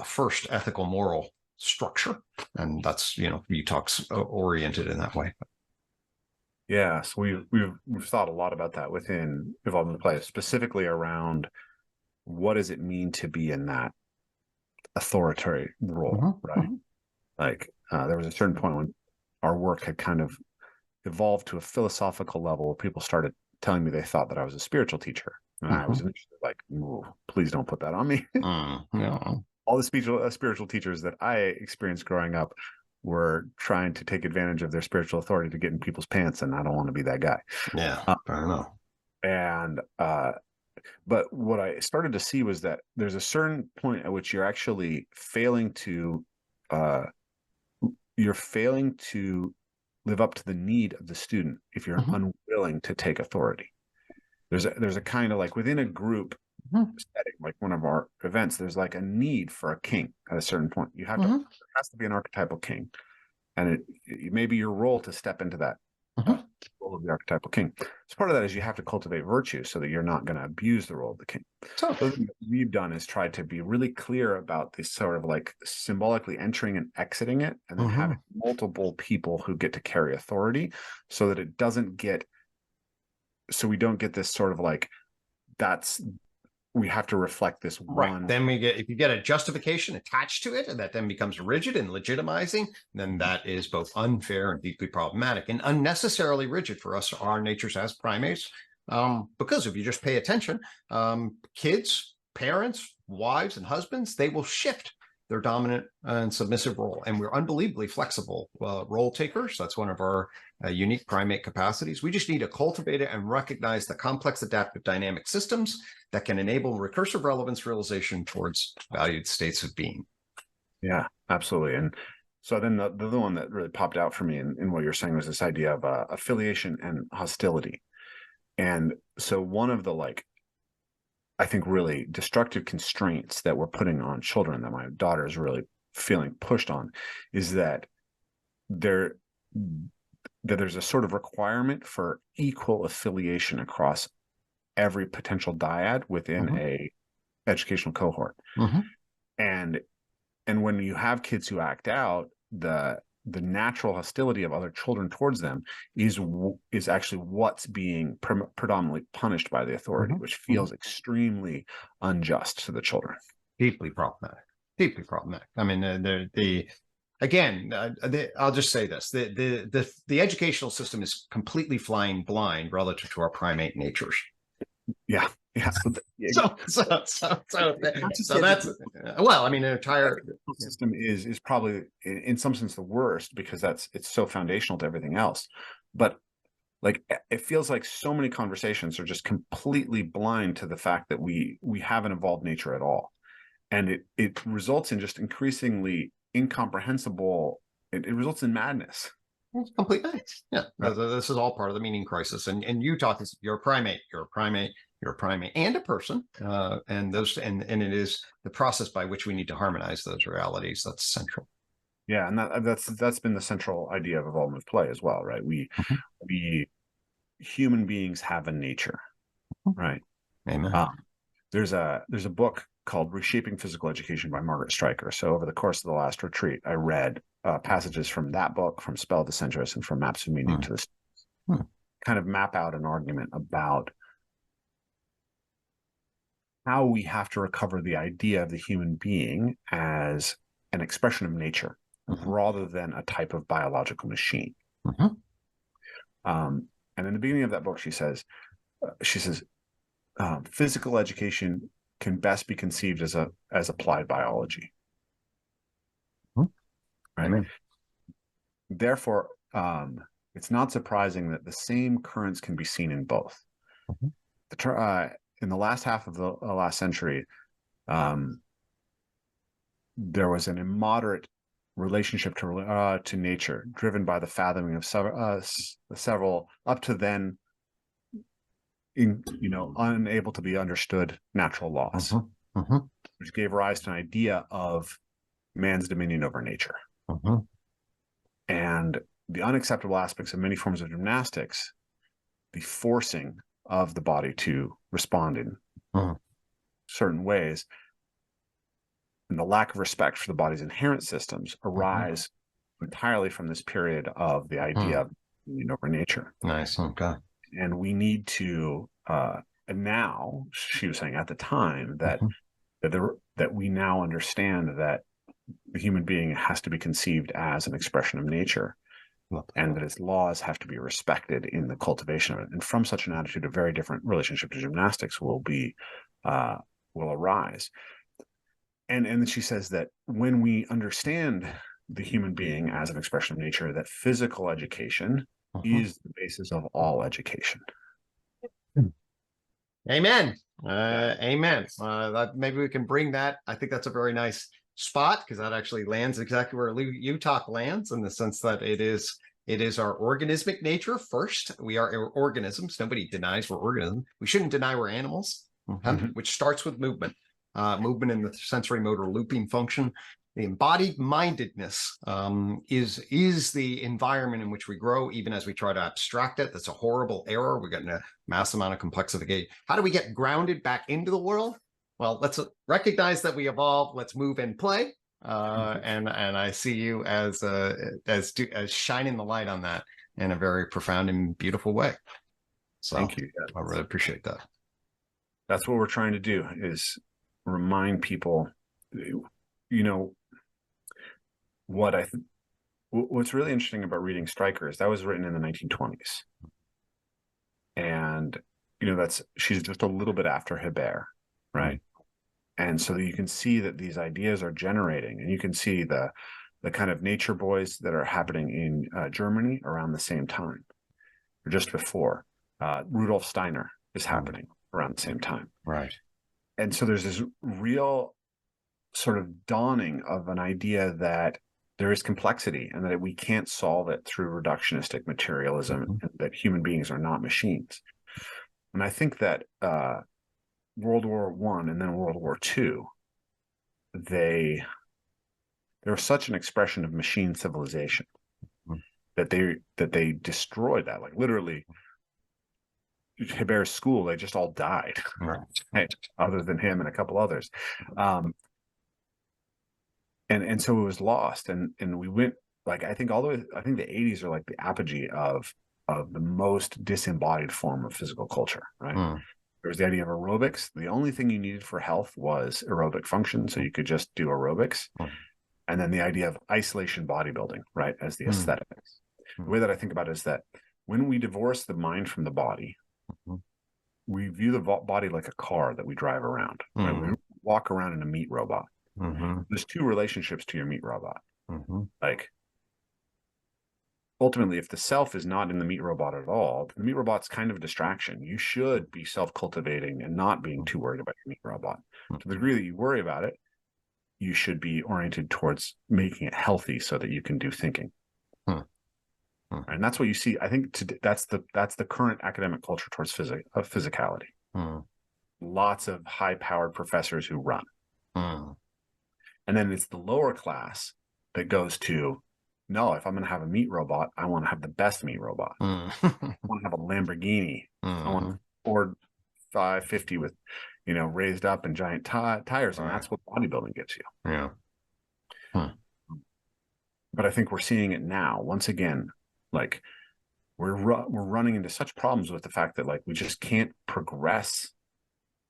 first ethical, moral structure. And that's, UTOK's oriented in that way. Yeah, so we've thought a lot about that within Evolving Play, specifically around what does it mean to be in that authoritarian role, right? Like there was a certain point when our work had kind of evolved to a philosophical level where people started telling me they thought that I was a spiritual teacher, and I was initially like, please don't put that on me. All the spiritual teachers that I experienced growing up were trying to take advantage of their spiritual authority to get in people's pants, and I don't want to be that guy. Yeah, I don't know. And but what I started to see was that there's a certain point at which you're actually failing to live up to the need of the student if you're unwilling to take authority. There's a kind of like within a group setting, like one of our events, there's like a need for a king at a certain point. You have to, there has to be an archetypal king, and it may be your role to step into that role of the archetypal king. So part of that is you have to cultivate virtue so that you're not going to abuse the role of the king. So what we've done is tried to be really clear about this sort of like symbolically entering and exiting it, and then having multiple people who get to carry authority, so that it doesn't get, so we don't get this sort of like, we have to reflect this one. Then if you get a justification attached to it, and that then becomes rigid and legitimizing, then that is both unfair and deeply problematic and unnecessarily rigid for us, our natures as primates. Because if you just pay attention, kids, parents, wives, and husbands, they will shift their dominant and submissive role. And we're unbelievably flexible role takers. That's one of our unique primate capacities. We just need to cultivate it and recognize the complex adaptive dynamic systems that can enable recursive relevance realization towards valued states of being. Yeah, absolutely. And so then the other one that really popped out for me in what you're saying was this idea of affiliation and hostility. And so one of the I think really destructive constraints that we're putting on children that my daughter is really feeling pushed on is that there's a sort of requirement for equal affiliation across every potential dyad within a educational cohort. And when you have kids who act out, the natural hostility of other children towards them is actually what's being predominantly punished by the authority, which feels extremely unjust to the children. Deeply problematic. I mean, I'll just say this: the educational system is completely flying blind relative to our primate natures. Yeah. So that's well, I mean, an entire system is probably in some sense the worst, because it's so foundational to everything else. But like, it feels like so many conversations are just completely blind to the fact that we have an evolved nature at all, and it results in just increasingly incomprehensible. It results in madness. It's complete madness. Yeah, right. This is all part of the meaning crisis. And UTOK is you're a primate, and a person, and it is the process by which we need to harmonize those realities. That's central. Yeah, and that's been the central idea of evolvement play as well, right? We human beings have a nature, right? Amen. There's a book called Reshaping Physical Education by Margaret Stryker. So over the course of the last retreat, I read passages from that book, from Spell of the Centrist, and from Maps of Meaning to this, kind of map out an argument about how we have to recover the idea of the human being as an expression of nature rather than a type of biological machine. And in the beginning of that book, she says, physical education can best be conceived as applied biology. Right. Amen. Therefore, it's not surprising that the same currents can be seen in both. In the last half of the last century, there was an immoderate relationship to nature, driven by the fathoming of several up to then, unable to be understood natural laws, which gave rise to an idea of man's dominion over nature. And the unacceptable aspects of many forms of gymnastics, the forcing of the body to respond in certain ways, and the lack of respect for the body's inherent systems arise entirely from this period of the idea of dominion over nature. Nice. Okay. And we need to, and now she was saying at the time that we now understand that the human being has to be conceived as an expression of nature, and that its laws have to be respected in the cultivation of it. And from such an attitude, a very different relationship to gymnastics will arise. And then she says that when we understand the human being as an expression of nature, that physical education is the basis of all education. Amen. Amen. Maybe we can bring that. I think that's a very nice spot, because that actually lands exactly where UTOK lands, in the sense that it is our organismic nature first. We are organisms. Nobody denies we're organisms. We shouldn't deny we're animals, which starts with movement. Movement in the sensory motor looping function. The embodied mindedness is the environment in which we grow, even as we try to abstract it. That's a horrible error. We're getting a mass amount of complexity. How do we get grounded back into the world? Well, let's recognize that we evolve. Let's move and play. And I see you as shining the light on that in a very profound and beautiful way. So thank you. I really appreciate that. That's what we're trying to do, is remind people, what's really interesting about reading Strikers, that was written in the 1920s. And, she's just a little bit after Hebert, right? And so you can see that these ideas are generating, and you can see the kind of nature boys that are happening in Germany around the same time, or just before. Rudolf Steiner is happening around the same time. Right. And so there's this real sort of dawning of an idea that there is complexity, and that we can't solve it through reductionistic materialism, and that human beings are not machines. And I think that World War I and then World War II, they were such an expression of machine civilization that they destroyed that. Like, literally, Hebert's school, they just all died, right? Other than him and a couple others. And so it was lost, and we went, like, I think the 80s are like the apogee of the most disembodied form of physical culture, right? There was the idea of aerobics. The only thing you needed for health was aerobic function, so you could just do aerobics. And then the idea of isolation bodybuilding, right, as the aesthetics. The way that I think about it is that when we divorce the mind from the body, we view the body like a car that we drive around. Right? We walk around in a meat robot. There's two relationships to your meat robot. Like, ultimately, if the self is not in the meat robot at all, the meat robot's kind of a distraction. You should be self-cultivating and not being too worried about your meat robot. To the degree that you worry about it, you should be oriented towards making it healthy so that you can do thinking. And that's what you see. I think that's the current academic culture towards physicality. Lots of high-powered professors who run. And then it's the lower class that goes to, no, if I'm going to have a meat robot, I want to have the best meat robot. I want to have a Lamborghini. I want a Ford 550 with, raised up and giant tires. And that's what bodybuilding gets you. Yeah. But I think we're seeing it now. Once again, like, we're running into such problems with the fact that, like, we just can't progress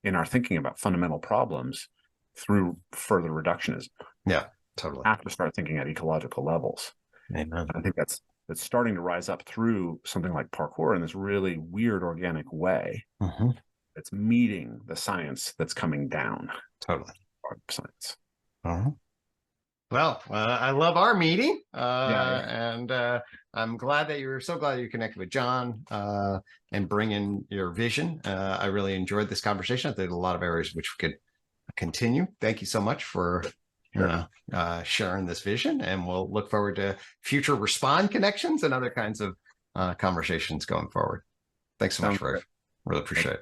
in our thinking about fundamental problems through further reductionism. Yeah, totally. Have to start thinking at ecological levels. Amen. I think that's starting to rise up through something like parkour in this really weird organic way. It's meeting the science that's coming down. Totally. Science. Well, I love our meeting, Yeah. and I'm glad that you're so glad you connected with John and bring in your vision. I really enjoyed this conversation. There's a lot of areas which we could continue. Thank you so much for sharing this vision, and we'll look forward to future Respond connections and other kinds of conversations going forward. Thanks so much, Rafe. Really appreciate it.